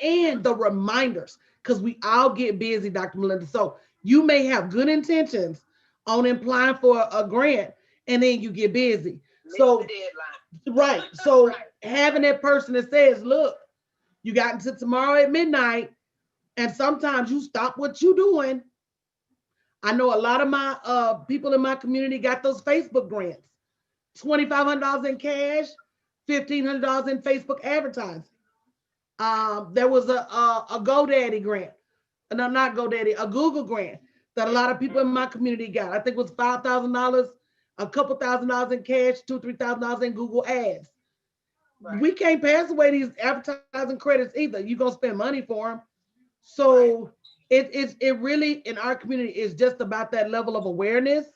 and the reminders, because we all get busy, Dr. Melinda. So you may have good intentions on applying for a grant, and then you get busy. So right. So having that person that says, look, you got until tomorrow at midnight, and sometimes you stop what you're doing. I know a lot of my people in my community got those Facebook grants, $2,500 in cash, $1,500 in Facebook advertising. There was a GoDaddy grant, no, not GoDaddy, a Google grant that a lot of people in my community got. I think it was $5,000, a couple $1,000 in cash, $2,000-3,000 in Google ads. Right. We can't pass away these advertising credits either. You're gonna spend money for them. So it really in our community is just about that level of awareness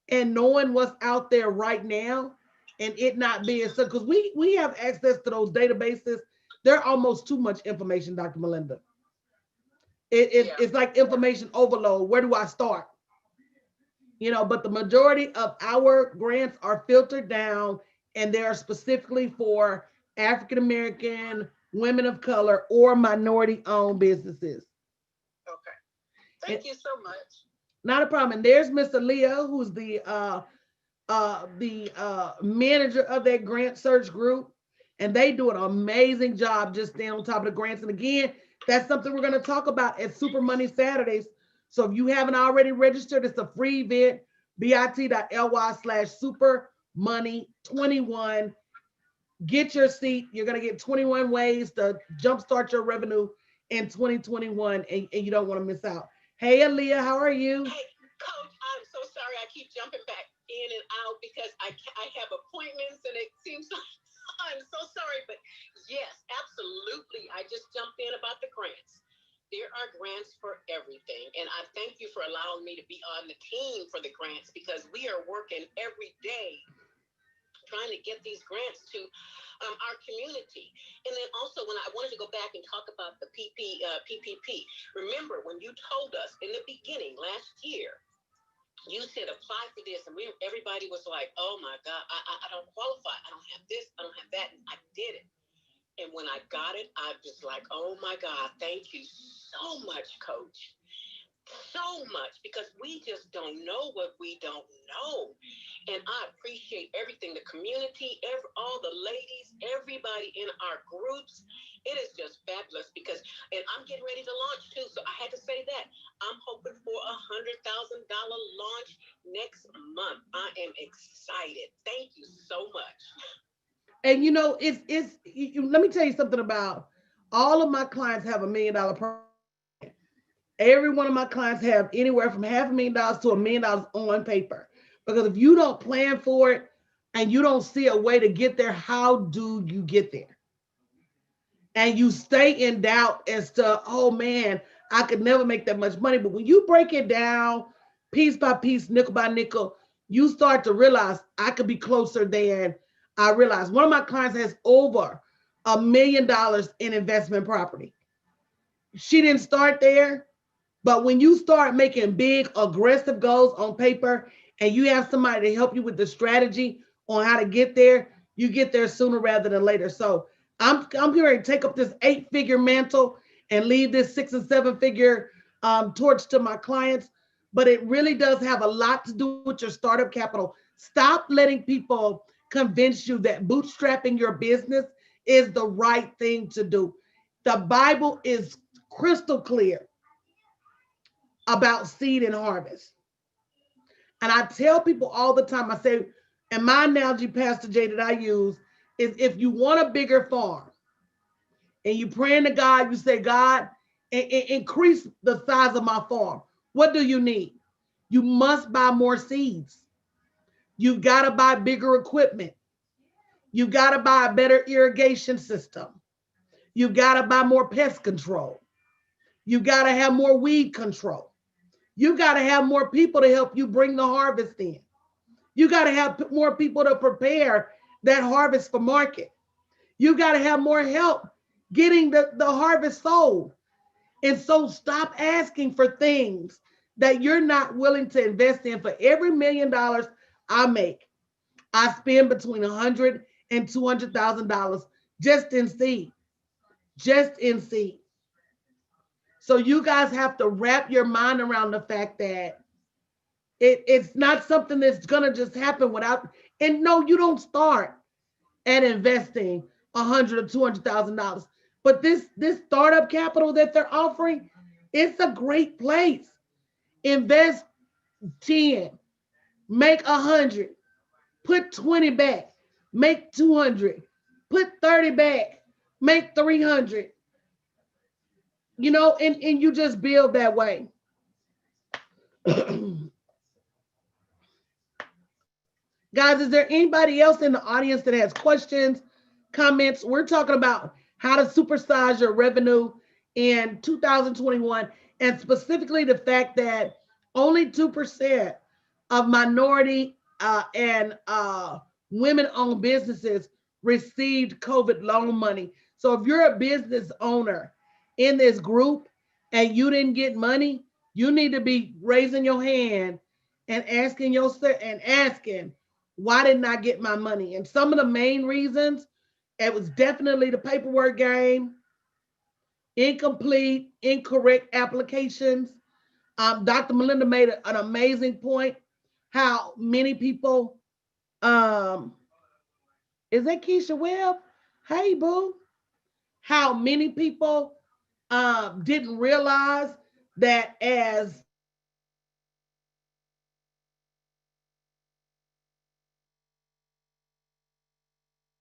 and knowing what's out there right now, and it not being so, because we have access to those databases. They're almost too much information, Dr. Melinda. It's like information overload. Where do I start? But the majority of our grants are filtered down, and they are specifically for African American, women of color, or minority owned businesses. Okay. Thank you so much. Not a problem. And there's Mr. Leah, who's the manager of that grant search group, and they do an amazing job just staying on top of the grants. And again, that's something we're going to talk about at Super Money Saturdays. So if you haven't already registered, it's a free event, bit.ly/supermoney21. Get your seat. You're going to get 21 ways to jumpstart your revenue in 2021, and you don't want to miss out. Hey, Aaliyah, how are you? Hey, Coach, I'm so sorry. I keep jumping back in and out because I have appointments, and it seems like I'm so sorry. But yes, absolutely. I just jumped in about the grants. There are grants for everything. And I thank you for allowing me to be on the team for the grants, because we are working every day trying to get these grants to our community. And then also, when I wanted to go back and talk about the PPP, remember when you told us in the beginning last year, you said apply for this, and everybody was like, oh my God, I don't qualify. I don't have this, I don't have that. And I did it. And when I got it, I was like, oh my God, thank you so much, Coach. So much, because we just don't know what we don't know. And I appreciate everything, the community, all the ladies, everybody in our groups. It is just fabulous and I'm getting ready to launch too. So I had to say that. I'm hoping for $100,000 launch next month. I am excited. Thank you so much. And let me tell you something about all of my clients have $1 million per. Every one of my clients have anywhere from $500,000 to $1 million on paper. Because if you don't plan for it and you don't see a way to get there, how do you get there? And you stay in doubt as to, oh man, I could never make that much money. But when you break it down piece by piece, nickel by nickel, you start to realize I could be closer than I realized. One of my clients has over $1 million in investment property. She didn't start there. But when you start making big, aggressive goals on paper, and you have somebody to help you with the strategy on how to get there, you get there sooner rather than later. So I'm here to take up this 8-figure mantle and leave this 6 and 7-figure torch to my clients. But it really does have a lot to do with your startup capital. Stop letting people convince you that bootstrapping your business is the right thing to do. The Bible is crystal clear about seed and harvest. And I tell people all the time, I say, and my analogy, Pastor Jay, that I use is if you want a bigger farm and you praying to God, you say, God, increase the size of my farm. What do you need? You must buy more seeds. You've got to buy bigger equipment. You got to buy a better irrigation system. You got to buy more pest control. You got to have more weed control. You got to have more people to help you bring the harvest in. You got to have more people to prepare that harvest for market. You got to have more help getting the harvest sold. And so stop asking for things that you're not willing to invest in. For every $1 million I make, I spend between $100,000 and $200,000 just in seed. Just in seed. So you guys have to wrap your mind around the fact that it's not something that's gonna just happen without. And no, you don't start at investing $100,000 or $200,000. But this startup capital that they're offering, it's a great place. Invest 10, make 100, put 20 back, make 200, put 30 back, make 300. You know, and you just build that way. Guys, is there anybody else in the audience that has questions, comments? We're talking about how to supersize your revenue in 2021, and specifically the fact that only 2% of minority and women-owned businesses received COVID loan money. So if you're a business owner in this group and you didn't get money, you need to be raising your hand and asking yourself why didn't I get my money? And some of the main reasons, it was definitely the paperwork game, incomplete, incorrect applications. Dr. Melinda made an amazing point how many people, is that Keisha Webb? Hey, boo. How many people didn't realize that as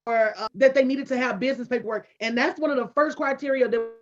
or that they needed to have business paperwork. And that's one of the first criteria that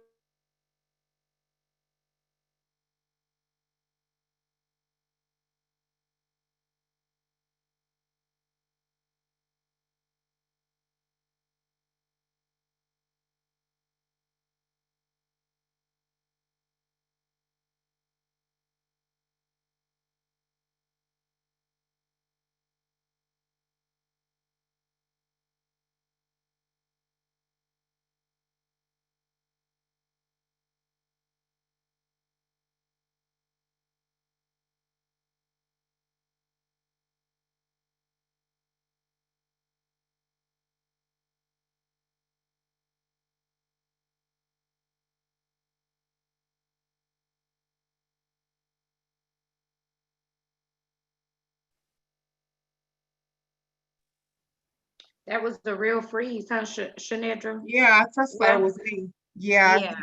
That was the real freeze, huh, Shanedra? Yeah, I trust that Well, was me. Yeah. yeah.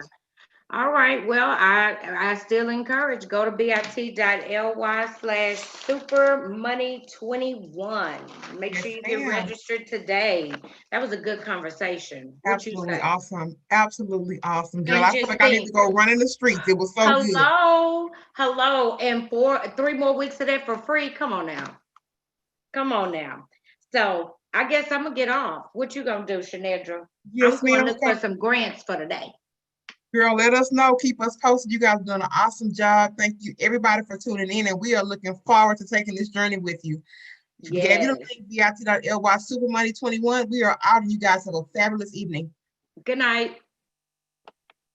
All right. Well, I still encourage, go to bit.ly/supermoney21. Make Yes, sure you get ma'am. registered today. That was a good conversation. What you Absolutely say? awesome. Absolutely awesome, girl. And I feel just like I need to think, go run in the streets. It was so good. hello, and 3 more weeks of that for free. Come on now. Come on now. So I guess I'm gonna get off. What you gonna do, Shanedra? I'm Yes, going to ma'am. look for some grants for today. Girl, let us know. Keep us posted. You guys are doing an awesome job. Thank you, everybody, for tuning in. And we are looking forward to taking this journey with you. We gave you the Yes. link, bit.ly supermoney21. We are out, and you guys have a fabulous evening. Good night.